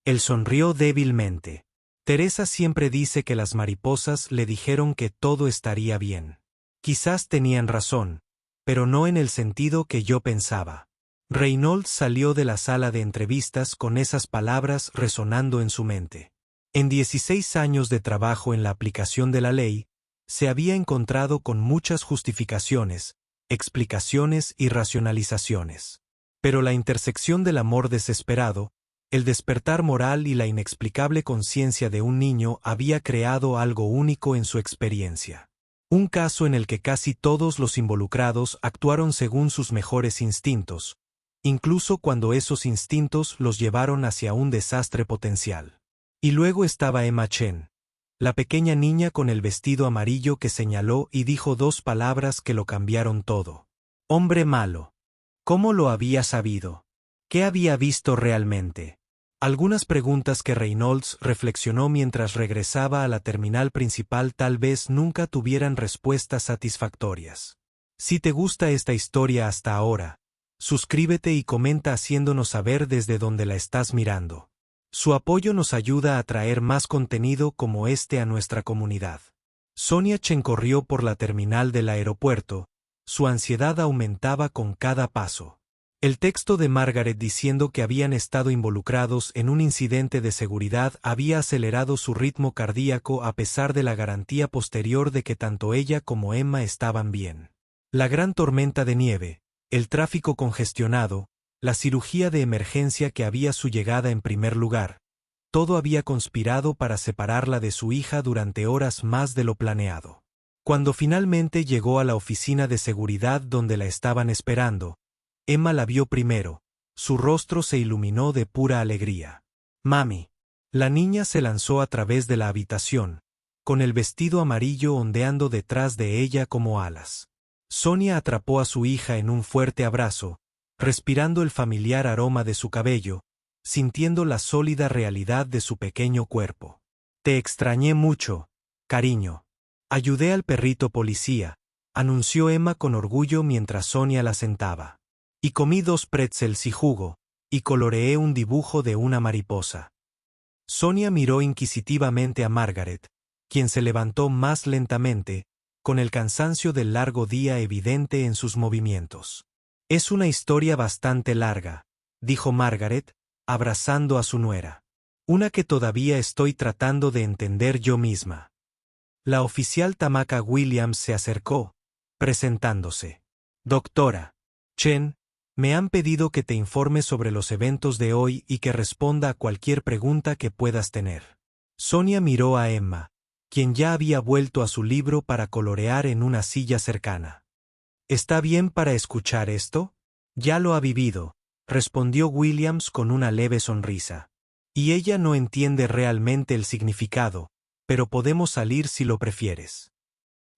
Él sonrió débilmente. Teresa siempre dice que las mariposas le dijeron que todo estaría bien. Quizás tenían razón, pero no en el sentido que yo pensaba. Reynolds salió de la sala de entrevistas con esas palabras resonando en su mente. En 16 años de trabajo en la aplicación de la ley, se había encontrado con muchas justificaciones, explicaciones y racionalizaciones. Pero la intersección del amor desesperado, el despertar moral y la inexplicable conciencia de un niño había creado algo único en su experiencia. Un caso en el que casi todos los involucrados actuaron según sus mejores instintos, incluso cuando esos instintos los llevaron hacia un desastre potencial. Y luego estaba Emma Chen, la pequeña niña con el vestido amarillo que señaló y dijo 2 palabras que lo cambiaron todo. Hombre malo. ¿Cómo lo había sabido? ¿Qué había visto realmente? Algunas preguntas que Reynolds reflexionó mientras regresaba a la terminal principal tal vez nunca tuvieran respuestas satisfactorias. Si te gusta esta historia hasta ahora, suscríbete y comenta haciéndonos saber desde dónde la estás mirando. Su apoyo nos ayuda a traer más contenido como este a nuestra comunidad. Sonia Chen corrió por la terminal del aeropuerto, su ansiedad aumentaba con cada paso. El texto de Margaret diciendo que habían estado involucrados en un incidente de seguridad había acelerado su ritmo cardíaco a pesar de la garantía posterior de que tanto ella como Emma estaban bien. La gran tormenta de nieve, el tráfico congestionado, la cirugía de emergencia que había su llegada en primer lugar, todo había conspirado para separarla de su hija durante horas más de lo planeado. Cuando finalmente llegó a la oficina de seguridad donde la estaban esperando, Emma la vio primero. Su rostro se iluminó de pura alegría. «Mami». La niña se lanzó a través de la habitación, con el vestido amarillo ondeando detrás de ella como alas. Sonia atrapó a su hija en un fuerte abrazo, respirando el familiar aroma de su cabello, sintiendo la sólida realidad de su pequeño cuerpo. «Te extrañé mucho, cariño». «Ayudé al perrito policía», anunció Emma con orgullo mientras Sonia la sentaba. «Y comí 2 pretzels y jugo, y coloreé un dibujo de una mariposa». Sonia miró inquisitivamente a Margaret, quien se levantó más lentamente, con el cansancio del largo día evidente en sus movimientos. «Es una historia bastante larga», dijo Margaret, abrazando a su nuera. «Una que todavía estoy tratando de entender yo misma». La oficial Tamaka Williams se acercó, presentándose. «Doctora Chen, me han pedido que te informe sobre los eventos de hoy y que responda a cualquier pregunta que puedas tener». Sonia miró a Emma, quien ya había vuelto a su libro para colorear en una silla cercana. «¿Está bien para escuchar esto?» «Ya lo ha vivido», respondió Williams con una leve sonrisa. «Y ella no entiende realmente el significado, pero podemos salir si lo prefieres».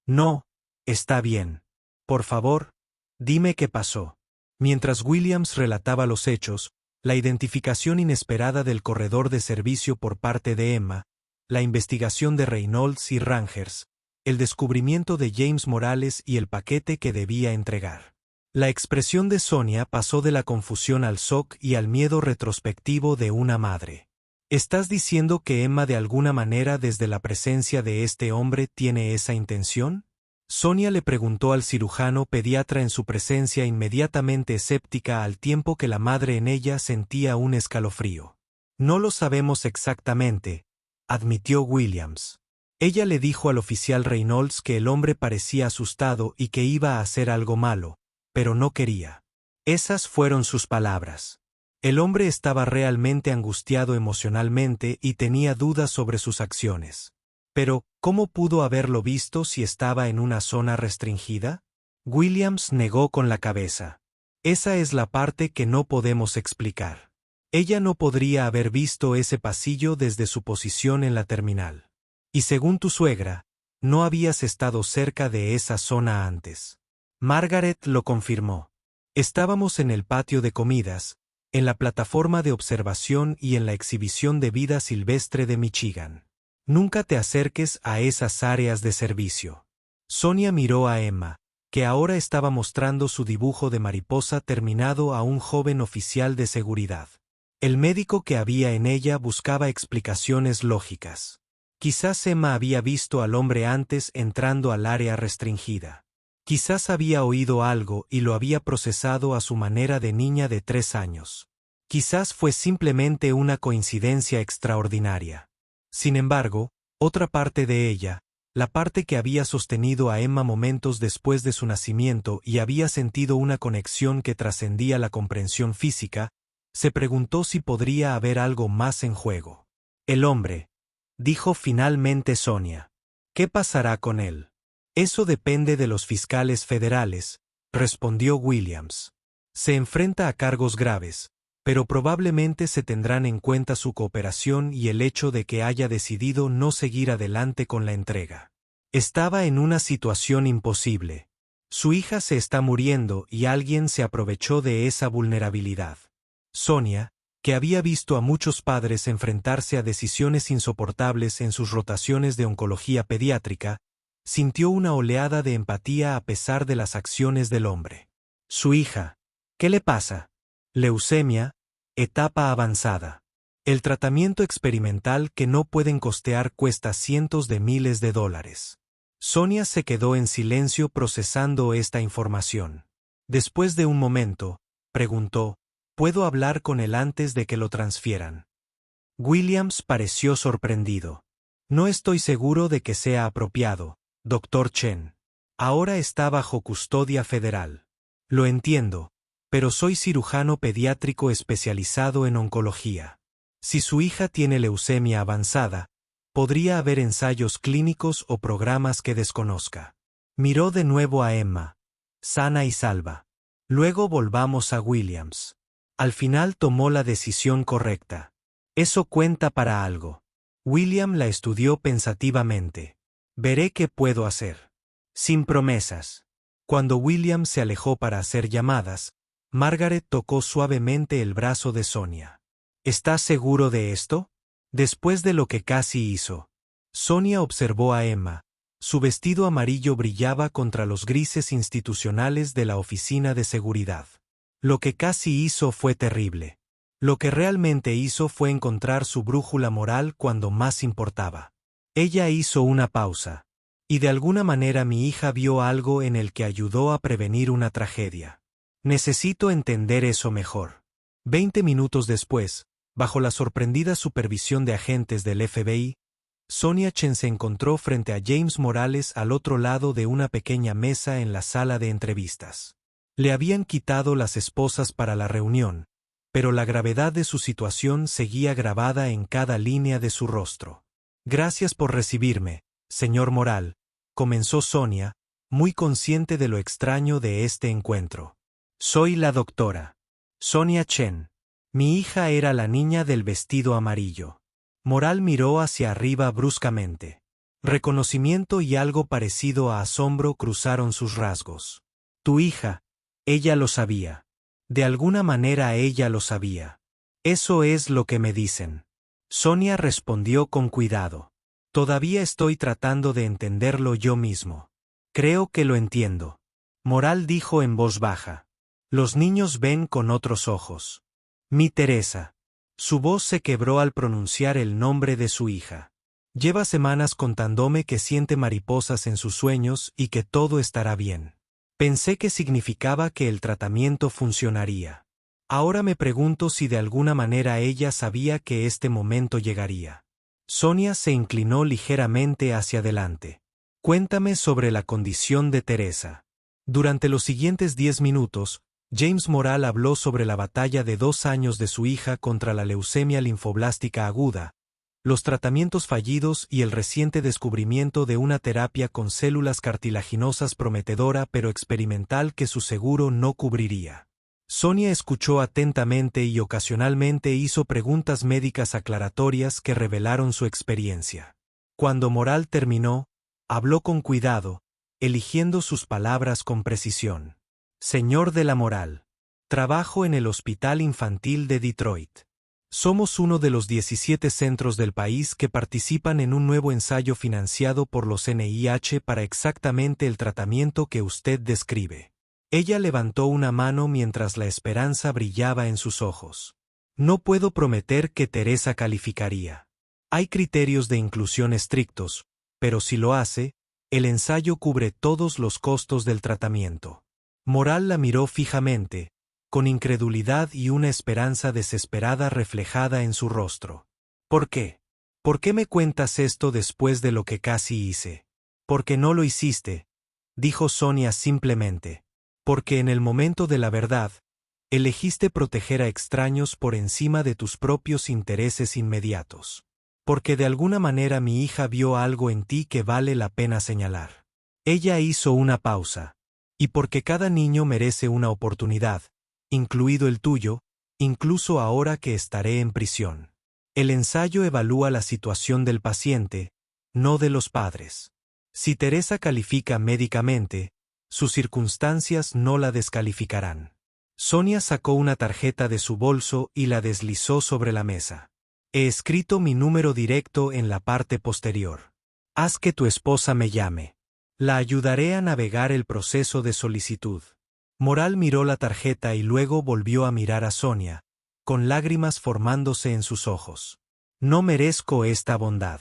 «No, está bien. Por favor, dime qué pasó». Mientras Williams relataba los hechos, la identificación inesperada del corredor de servicio por parte de Emma, la investigación de Reynolds y Rangers, el descubrimiento de James Morales y el paquete que debía entregar. La expresión de Sonia pasó de la confusión al shock y al miedo retrospectivo de una madre. ¿Estás diciendo que Emma de alguna manera desde la presencia de este hombre tiene esa intención? Sonia le preguntó al cirujano pediatra en su presencia inmediatamente escéptica al tiempo que la madre en ella sentía un escalofrío. «No lo sabemos exactamente», admitió Williams. Ella le dijo al oficial Reynolds que el hombre parecía asustado y que iba a hacer algo malo, pero no quería. Esas fueron sus palabras. El hombre estaba realmente angustiado emocionalmente y tenía dudas sobre sus acciones. Pero, ¿cómo pudo haberlo visto si estaba en una zona restringida? Williams negó con la cabeza. Esa es la parte que no podemos explicar. Ella no podría haber visto ese pasillo desde su posición en la terminal. Y según tu suegra, no habías estado cerca de esa zona antes. Margaret lo confirmó. Estábamos en el patio de comidas, en la plataforma de observación y en la exhibición de vida silvestre de Michigan. Nunca te acerques a esas áreas de servicio. Sonia miró a Emma, que ahora estaba mostrando su dibujo de mariposa terminado a un joven oficial de seguridad. El médico que había en ella buscaba explicaciones lógicas. Quizás Emma había visto al hombre antes entrando al área restringida. Quizás había oído algo y lo había procesado a su manera de niña de 3 años. Quizás fue simplemente una coincidencia extraordinaria. Sin embargo, otra parte de ella, la parte que había sostenido a Emma momentos después de su nacimiento y había sentido una conexión que trascendía la comprensión física, se preguntó si podría haber algo más en juego. «El hombre», dijo finalmente Sonia. «¿Qué pasará con él?» «Eso depende de los fiscales federales», respondió Williams. «Se enfrenta a cargos graves, pero probablemente se tendrán en cuenta su cooperación y el hecho de que haya decidido no seguir adelante con la entrega. Estaba en una situación imposible. Su hija se está muriendo y alguien se aprovechó de esa vulnerabilidad». Sonia, que había visto a muchos padres enfrentarse a decisiones insoportables en sus rotaciones de oncología pediátrica, sintió una oleada de empatía a pesar de las acciones del hombre. Su hija. ¿Qué le pasa? Leucemia, etapa avanzada. El tratamiento experimental que no pueden costear cuesta cientos de miles de dólares. Sonia se quedó en silencio procesando esta información. Después de un momento, preguntó, ¿puedo hablar con él antes de que lo transfieran? Williams pareció sorprendido. No estoy seguro de que sea apropiado, Dr. Chen. Ahora está bajo custodia federal. Lo entiendo, pero soy cirujano pediátrico especializado en oncología. Si su hija tiene leucemia avanzada, podría haber ensayos clínicos o programas que desconozca. Miró de nuevo a Emma. Sana y salva. Luego volvamos a Williams. Al final tomó la decisión correcta. Eso cuenta para algo. William la estudió pensativamente. Veré qué puedo hacer. Sin promesas. Cuando William se alejó para hacer llamadas, Margaret tocó suavemente el brazo de Sonia. ¿Estás seguro de esto? Después de lo que casi hizo. Sonia observó a Emma. Su vestido amarillo brillaba contra los grises institucionales de la oficina de seguridad. Lo que casi hizo fue terrible. Lo que realmente hizo fue encontrar su brújula moral cuando más importaba. Ella hizo una pausa. Y de alguna manera mi hija vio algo en el que ayudó a prevenir una tragedia. Necesito entender eso mejor. 20 minutos después, bajo la sorprendida supervisión de agentes del FBI, Sonia Chen se encontró frente a James Morales al otro lado de una pequeña mesa en la sala de entrevistas. Le habían quitado las esposas para la reunión, pero la gravedad de su situación seguía grabada en cada línea de su rostro. Gracias por recibirme, señor Moral, comenzó Sonia, muy consciente de lo extraño de este encuentro. Soy la doctora Sonia Chen. Mi hija era la niña del vestido amarillo. Moral miró hacia arriba bruscamente. Reconocimiento y algo parecido a asombro cruzaron sus rasgos. Tu hija, ella lo sabía. De alguna manera ella lo sabía. Eso es lo que me dicen. Sonia respondió con cuidado. Todavía estoy tratando de entenderlo yo mismo. Creo que lo entiendo. Moral dijo en voz baja. Los niños ven con otros ojos. Mi Teresa. Su voz se quebró al pronunciar el nombre de su hija. Lleva semanas contándome que siente mariposas en sus sueños y que todo estará bien. Pensé que significaba que el tratamiento funcionaría. Ahora me pregunto si de alguna manera ella sabía que este momento llegaría. Sonia se inclinó ligeramente hacia adelante. Cuéntame sobre la condición de Teresa. Durante los siguientes 10 minutos, James Moral habló sobre la batalla de 2 años de su hija contra la leucemia linfoblástica aguda, los tratamientos fallidos y el reciente descubrimiento de una terapia con células cartilaginosas prometedora pero experimental que su seguro no cubriría. Sonia escuchó atentamente y ocasionalmente hizo preguntas médicas aclaratorias que revelaron su experiencia. Cuando Moral terminó, habló con cuidado, eligiendo sus palabras con precisión. Señor de la Moral. Trabajo en el Hospital Infantil de Detroit. Somos uno de los 17 centros del país que participan en un nuevo ensayo financiado por los NIH para exactamente el tratamiento que usted describe. Ella levantó una mano mientras la esperanza brillaba en sus ojos. No puedo prometer que Teresa calificaría. Hay criterios de inclusión estrictos, pero si lo hace, el ensayo cubre todos los costos del tratamiento. Moral la miró fijamente, con incredulidad y una esperanza desesperada reflejada en su rostro. ¿Por qué? ¿Por qué me cuentas esto después de lo que casi hice? Porque no lo hiciste, dijo Sonia simplemente. Porque en el momento de la verdad, elegiste proteger a extraños por encima de tus propios intereses inmediatos. Porque de alguna manera mi hija vio algo en ti que vale la pena señalar. Ella hizo una pausa. Y porque cada niño merece una oportunidad, incluido el tuyo, incluso ahora que estaré en prisión. El ensayo evalúa la situación del paciente, no de los padres. Si Teresa califica médicamente, sus circunstancias no la descalificarán. Sonia sacó una tarjeta de su bolso y la deslizó sobre la mesa. He escrito mi número directo en la parte posterior. Haz que tu esposa me llame. La ayudaré a navegar el proceso de solicitud. Moral miró la tarjeta y luego volvió a mirar a Sonia, con lágrimas formándose en sus ojos. No merezco esta bondad.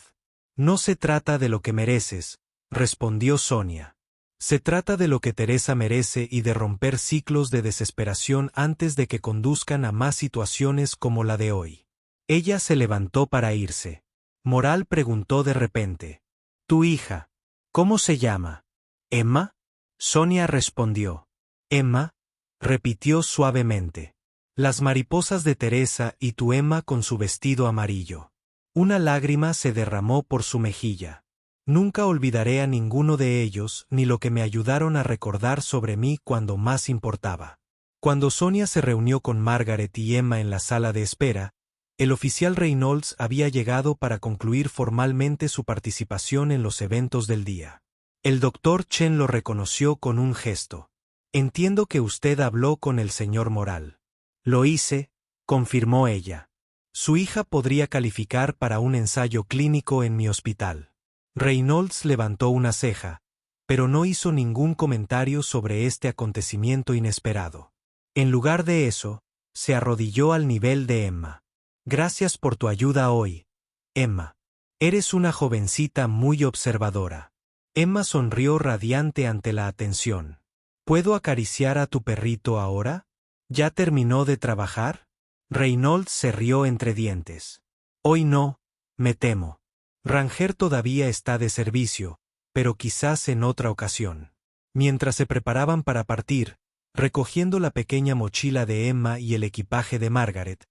No se trata de lo que mereces, respondió Sonia. Se trata de lo que Teresa merece y de romper ciclos de desesperación antes de que conduzcan a más situaciones como la de hoy. Ella se levantó para irse. Moral preguntó de repente. ¿Tu hija? ¿Cómo se llama? ¿Emma? Sonia respondió. Emma, repitió suavemente. Las mariposas de Teresa y tu Emma con su vestido amarillo. Una lágrima se derramó por su mejilla. Nunca olvidaré a ninguno de ellos ni lo que me ayudaron a recordar sobre mí cuando más importaba. Cuando Sonia se reunió con Margaret y Emma en la sala de espera, el oficial Reynolds había llegado para concluir formalmente su participación en los eventos del día. El doctor Chen lo reconoció con un gesto. Entiendo que usted habló con el señor Moral. Lo hice, confirmó ella. Su hija podría calificar para un ensayo clínico en mi hospital. Reynolds levantó una ceja, pero no hizo ningún comentario sobre este acontecimiento inesperado. En lugar de eso, se arrodilló al nivel de Emma. Gracias por tu ayuda hoy, Emma. Eres una jovencita muy observadora. Emma sonrió radiante ante la atención. ¿Puedo acariciar a tu perrito ahora? ¿Ya terminó de trabajar? Reynolds se rió entre dientes. Hoy no, me temo. Ranger todavía está de servicio, pero quizás en otra ocasión. Mientras se preparaban para partir, recogiendo la pequeña mochila de Emma y el equipaje de Margaret,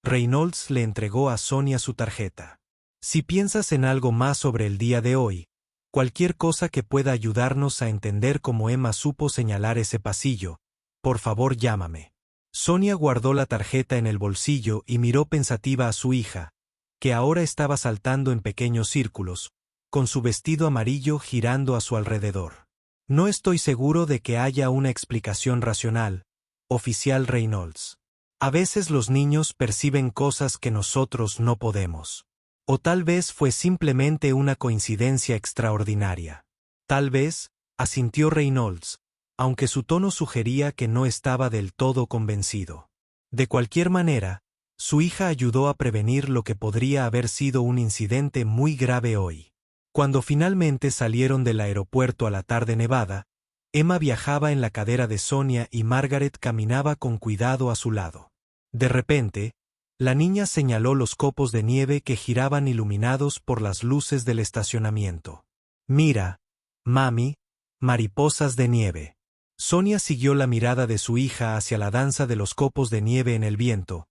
Reynolds le entregó a Sonia su tarjeta. Si piensas en algo más sobre el día de hoy, cualquier cosa que pueda ayudarnos a entender cómo Emma supo señalar ese pasillo, por favor llámame. Sonia guardó la tarjeta en el bolsillo y miró pensativa a su hija, que ahora estaba saltando en pequeños círculos, con su vestido amarillo girando a su alrededor. No estoy seguro de que haya una explicación racional, oficial Reynolds. A veces los niños perciben cosas que nosotros no podemos. O tal vez fue simplemente una coincidencia extraordinaria. Tal vez, asintió Reynolds, aunque su tono sugería que no estaba del todo convencido. De cualquier manera, su hija ayudó a prevenir lo que podría haber sido un incidente muy grave hoy. Cuando finalmente salieron del aeropuerto a la tarde nevada, Emma viajaba en la cadera de Sonia y Margaret caminaba con cuidado a su lado. De repente, la niña señaló los copos de nieve que giraban iluminados por las luces del estacionamiento. Mira, mami, mariposas de nieve. Sonia siguió la mirada de su hija hacia la danza de los copos de nieve en el viento,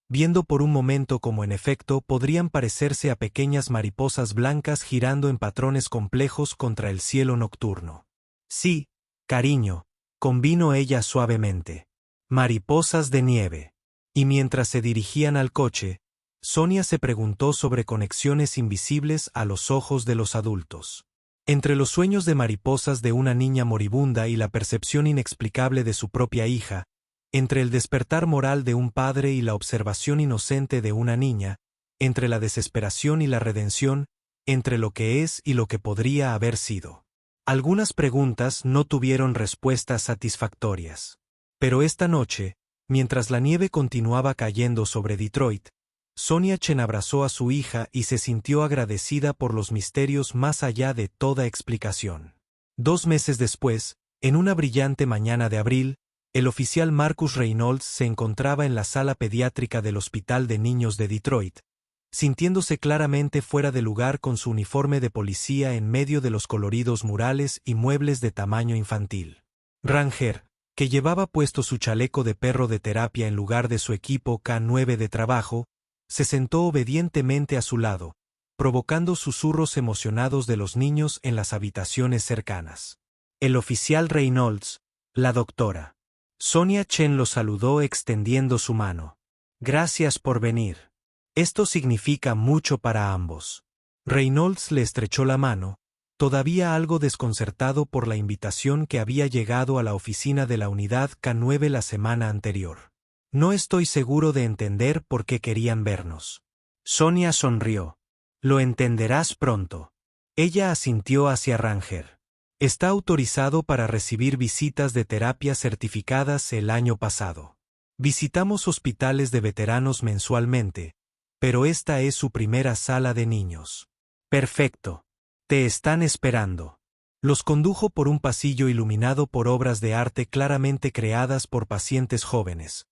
viendo por un momento cómo en efecto podrían parecerse a pequeñas mariposas blancas girando en patrones complejos contra el cielo nocturno. Sí, cariño, convino ella suavemente. Mariposas de nieve. Y mientras se dirigían al coche, Sonia se preguntó sobre conexiones invisibles a los ojos de los adultos. Entre los sueños de mariposas de una niña moribunda y la percepción inexplicable de su propia hija, entre el despertar moral de un padre y la observación inocente de una niña, entre la desesperación y la redención, entre lo que es y lo que podría haber sido. Algunas preguntas no tuvieron respuestas satisfactorias. Pero esta noche, mientras la nieve continuaba cayendo sobre Detroit, Sonia Chen abrazó a su hija y se sintió agradecida por los misterios más allá de toda explicación. 2 meses después, en una brillante mañana de abril, el oficial Marcus Reynolds se encontraba en la sala pediátrica del Hospital de Niños de Detroit, sintiéndose claramente fuera de lugar con su uniforme de policía en medio de los coloridos murales y muebles de tamaño infantil. Ranger, que llevaba puesto su chaleco de perro de terapia en lugar de su equipo K9 de trabajo, se sentó obedientemente a su lado, provocando susurros emocionados de los niños en las habitaciones cercanas. El oficial Reynolds, la doctora. Sonia Chen lo saludó extendiendo su mano. Gracias por venir. Esto significa mucho para ambos. Reynolds le estrechó la mano, todavía algo desconcertado por la invitación que había llegado a la oficina de la unidad K9 la semana anterior. No estoy seguro de entender por qué querían vernos. Sonia sonrió. Lo entenderás pronto. Ella asintió hacia Ranger. Está autorizado para recibir visitas de terapia certificadas el año pasado. Visitamos hospitales de veteranos mensualmente, pero esta es su primera sala de niños. Perfecto. Te están esperando. Los condujo por un pasillo iluminado por obras de arte claramente creadas por pacientes jóvenes.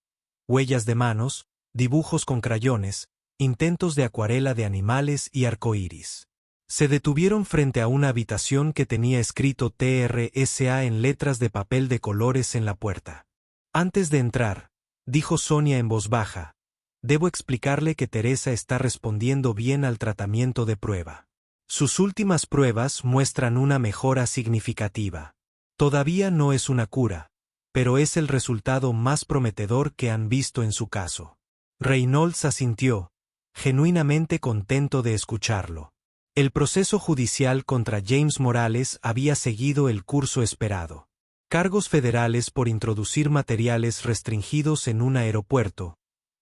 Huellas de manos, dibujos con crayones, intentos de acuarela de animales y arcoíris. Se detuvieron frente a una habitación que tenía escrito TRSA en letras de papel de colores en la puerta. Antes de entrar, dijo Sonia en voz baja, debo explicarle que Teresa está respondiendo bien al tratamiento de prueba. Sus últimas pruebas muestran una mejora significativa. Todavía no es una cura, pero es el resultado más prometedor que han visto en su caso. Reynolds asintió, genuinamente contento de escucharlo. El proceso judicial contra James Morales había seguido el curso esperado. Cargos federales por introducir materiales restringidos en un aeropuerto,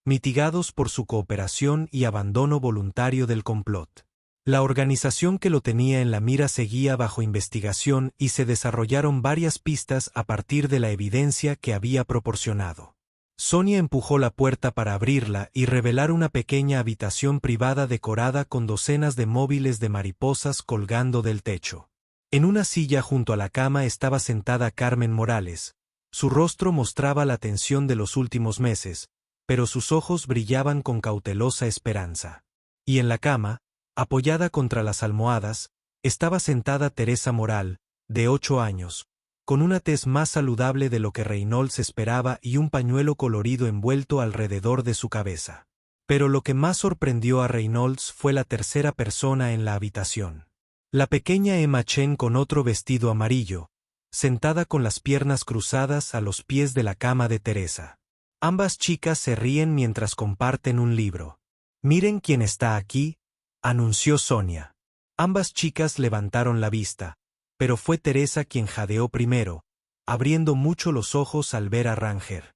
mitigados por su cooperación y abandono voluntario del complot. La organización que lo tenía en la mira seguía bajo investigación y se desarrollaron varias pistas a partir de la evidencia que había proporcionado. Sonia empujó la puerta para abrirla y revelar una pequeña habitación privada decorada con docenas de móviles de mariposas colgando del techo. En una silla junto a la cama estaba sentada Carmen Morales. Su rostro mostraba la tensión de los últimos meses, pero sus ojos brillaban con cautelosa esperanza. Y en la cama, apoyada contra las almohadas, estaba sentada Teresa Moral, de 8 años, con una tez más saludable de lo que Reynolds esperaba y un pañuelo colorido envuelto alrededor de su cabeza. Pero lo que más sorprendió a Reynolds fue la tercera persona en la habitación. La pequeña Emma Chen con otro vestido amarillo, sentada con las piernas cruzadas a los pies de la cama de Teresa. Ambas chicas se ríen mientras comparten un libro. «Miren quién está aquí», anunció Sonia. Ambas chicas levantaron la vista, pero fue Teresa quien jadeó primero, abriendo mucho los ojos al ver a Ranger.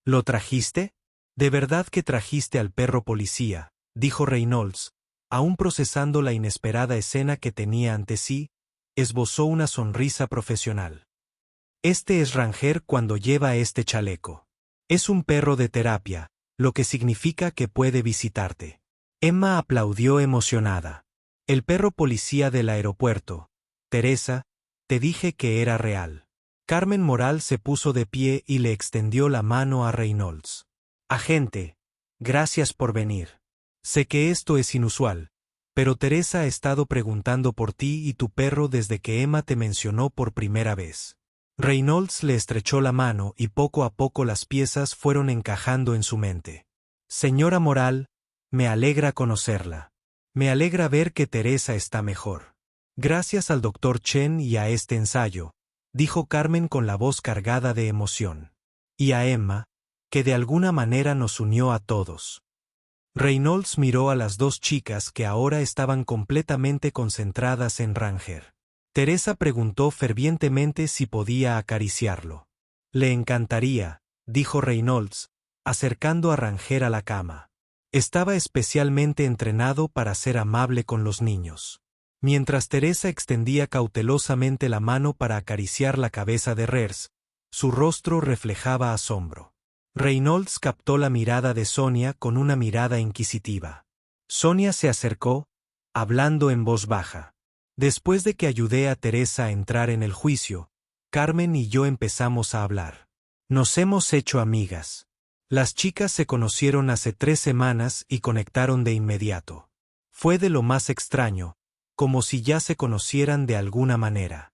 «¿Lo trajiste? ¿De verdad que trajiste al perro policía?», dijo Reynolds, aún procesando la inesperada escena que tenía ante sí, esbozó una sonrisa profesional. «Este es Ranger cuando lleva este chaleco. Es un perro de terapia, lo que significa que puede visitarte». Emma aplaudió emocionada. «El perro policía del aeropuerto. Teresa, te dije que era real». Carmen Moral se puso de pie y le extendió la mano a Reynolds. «Agente, gracias por venir. Sé que esto es inusual, pero Teresa ha estado preguntando por ti y tu perro desde que Emma te mencionó por primera vez». Reynolds le estrechó la mano y poco a poco las piezas fueron encajando en su mente. «Señora Moral, me alegra conocerla. Me alegra ver que Teresa está mejor. Gracias al Dr. Chen y a este ensayo», dijo Carmen con la voz cargada de emoción. «Y a Emma, que de alguna manera nos unió a todos». Reynolds miró a las dos chicas que ahora estaban completamente concentradas en Ranger. Teresa preguntó fervientemente si podía acariciarlo. «Le encantaría», dijo Reynolds, acercando a Ranger a la cama. Estaba especialmente entrenado para ser amable con los niños. Mientras Teresa extendía cautelosamente la mano para acariciar la cabeza de Rers, su rostro reflejaba asombro. Reynolds captó la mirada de Sonia con una mirada inquisitiva. Sonia se acercó, hablando en voz baja. «Después de que ayudé a Teresa a entrar en el juicio, Carmen y yo empezamos a hablar. Nos hemos hecho amigas. Las chicas se conocieron hace 3 semanas y conectaron de inmediato. Fue de lo más extraño, como si ya se conocieran de alguna manera».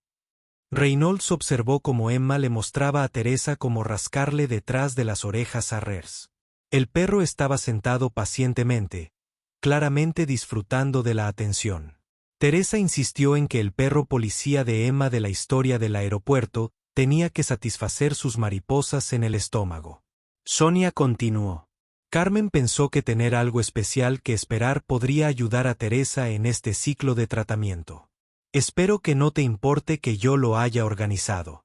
Reynolds observó cómo Emma le mostraba a Teresa cómo rascarle detrás de las orejas a Rers. El perro estaba sentado pacientemente, claramente disfrutando de la atención. Teresa insistió en que el perro policía de Emma de la historia del aeropuerto tenía que satisfacer sus mariposas en el estómago. Sonia continuó. Carmen pensó que tener algo especial que esperar podría ayudar a Teresa en este ciclo de tratamiento. «Espero que no te importe que yo lo haya organizado».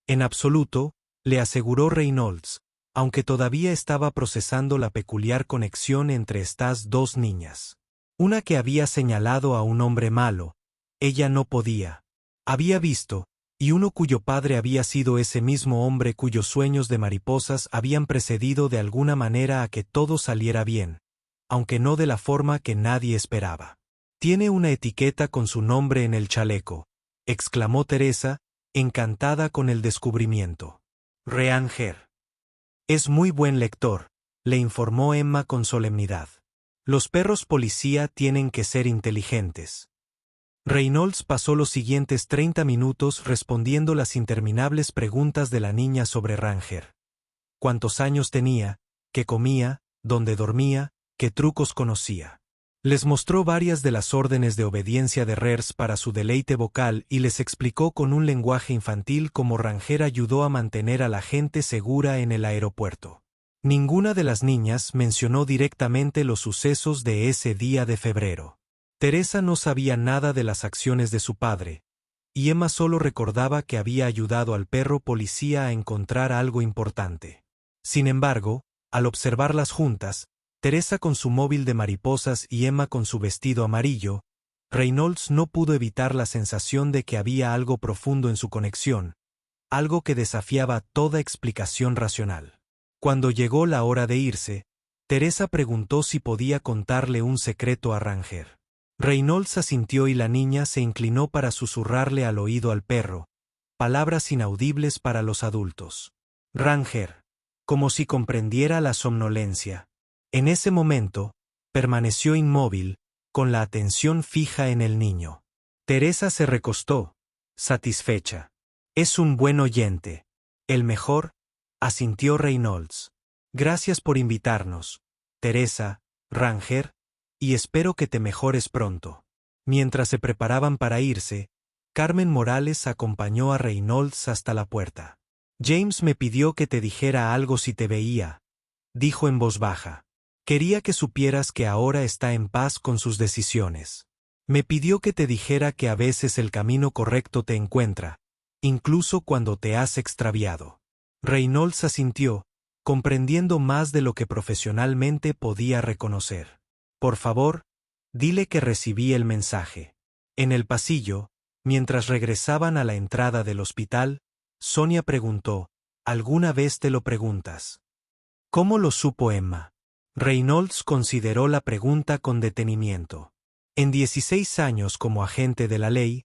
«En absoluto», le aseguró Reynolds, aunque todavía estaba procesando la peculiar conexión entre estas dos niñas. Una que había señalado a un hombre malo, ella no podía. Había visto, y uno cuyo padre había sido ese mismo hombre cuyos sueños de mariposas habían precedido de alguna manera a que todo saliera bien, aunque no de la forma que nadie esperaba. «Tiene una etiqueta con su nombre en el chaleco», exclamó Teresa, encantada con el descubrimiento. «Ranger. Es muy buen lector», le informó Emma con solemnidad. «Los perros policía tienen que ser inteligentes». Reynolds pasó los siguientes 30 minutos respondiendo las interminables preguntas de la niña sobre Ranger. ¿Cuántos años tenía? ¿Qué comía? ¿Dónde dormía? ¿Qué trucos conocía? Les mostró varias de las órdenes de obediencia de Rers para su deleite vocal y les explicó con un lenguaje infantil cómo Ranger ayudó a mantener a la gente segura en el aeropuerto. Ninguna de las niñas mencionó directamente los sucesos de ese día de febrero. Teresa no sabía nada de las acciones de su padre, y Emma solo recordaba que había ayudado al perro policía a encontrar algo importante. Sin embargo, al observarlas juntas, Teresa con su móvil de mariposas y Emma con su vestido amarillo, Reynolds no pudo evitar la sensación de que había algo profundo en su conexión, algo que desafiaba toda explicación racional. Cuando llegó la hora de irse, Teresa preguntó si podía contarle un secreto a Ranger. Reynolds asintió y la niña se inclinó para susurrarle al oído al perro, palabras inaudibles para los adultos. Ranger, como si comprendiera la somnolencia. En ese momento, permaneció inmóvil, con la atención fija en el niño. Teresa se recostó, satisfecha. Es un buen oyente. El mejor, asintió Reynolds. Gracias por invitarnos, Teresa, Ranger, y espero que te mejores pronto. Mientras se preparaban para irse, Carmen Morales acompañó a Reynolds hasta la puerta. James me pidió que te dijera algo si te veía, dijo en voz baja. Quería que supieras que ahora está en paz con sus decisiones. Me pidió que te dijera que a veces el camino correcto te encuentra, incluso cuando te has extraviado. Reynolds asintió, comprendiendo más de lo que profesionalmente podía reconocer. Por favor, dile que recibí el mensaje. En el pasillo, mientras regresaban a la entrada del hospital, Sonia preguntó, ¿alguna vez te lo preguntas? ¿Cómo lo supo Emma? Reynolds consideró la pregunta con detenimiento. En 16 años como agente de la ley,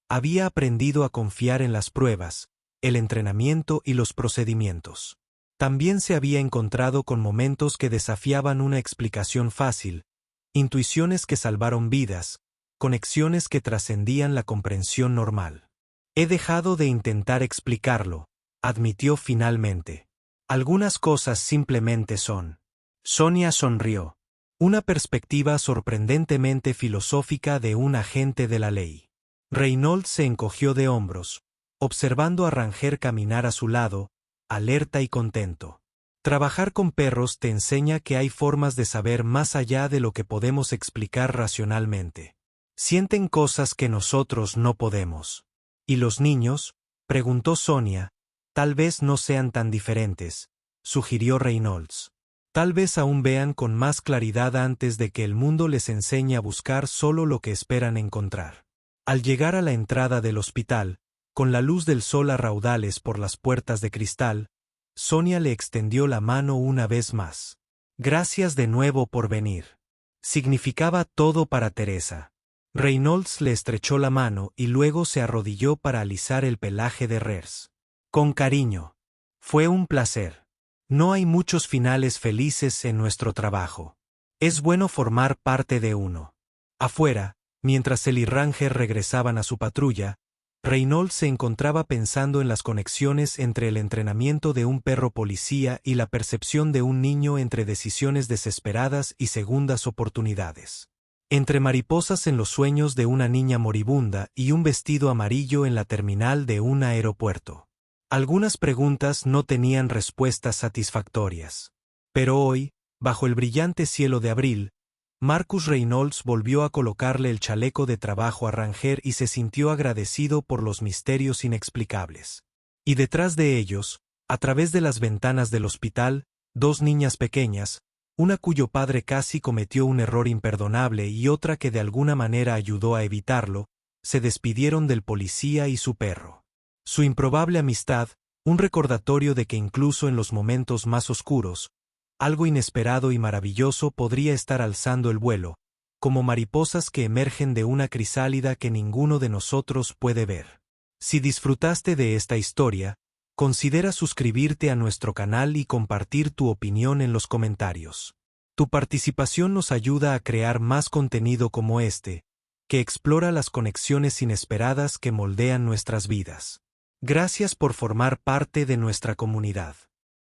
había aprendido a confiar en las pruebas, el entrenamiento y los procedimientos. También se había encontrado con momentos que desafiaban una explicación fácil, intuiciones que salvaron vidas, conexiones que trascendían la comprensión normal. He dejado de intentar explicarlo, admitió finalmente. Algunas cosas simplemente son. Sonia sonrió. Una perspectiva sorprendentemente filosófica de un agente de la ley. Reynolds se encogió de hombros, observando a Ranger caminar a su lado, alerta y contento. Trabajar con perros te enseña que hay formas de saber más allá de lo que podemos explicar racionalmente. Sienten cosas que nosotros no podemos. ¿Y los niños?, preguntó Sonia. Tal vez no sean tan diferentes, sugirió Reynolds. Tal vez aún vean con más claridad antes de que el mundo les enseñe a buscar solo lo que esperan encontrar. Al llegar a la entrada del hospital, con la luz del sol a raudales por las puertas de cristal, Sonia le extendió la mano una vez más. Gracias de nuevo por venir. Significaba todo para Teresa. Reynolds le estrechó la mano y luego se arrodilló para alisar el pelaje de Rers. Con cariño. Fue un placer. No hay muchos finales felices en nuestro trabajo. Es bueno formar parte de uno. Afuera, mientras él y Ranger regresaban a su patrulla, Reynolds se encontraba pensando en las conexiones entre el entrenamiento de un perro policía y la percepción de un niño entre decisiones desesperadas y segundas oportunidades. Entre mariposas en los sueños de una niña moribunda y un vestido amarillo en la terminal de un aeropuerto. Algunas preguntas no tenían respuestas satisfactorias. Pero hoy, bajo el brillante cielo de abril, Marcus Reynolds volvió a colocarle el chaleco de trabajo a Ranger y se sintió agradecido por los misterios inexplicables. Y detrás de ellos, a través de las ventanas del hospital, dos niñas pequeñas, una cuyo padre casi cometió un error imperdonable y otra que de alguna manera ayudó a evitarlo, se despidieron del policía y su perro. Su improbable amistad, un recordatorio de que incluso en los momentos más oscuros, algo inesperado y maravilloso podría estar alzando el vuelo, como mariposas que emergen de una crisálida que ninguno de nosotros puede ver. Si disfrutaste de esta historia, considera suscribirte a nuestro canal y compartir tu opinión en los comentarios. Tu participación nos ayuda a crear más contenido como este, que explora las conexiones inesperadas que moldean nuestras vidas. Gracias por formar parte de nuestra comunidad.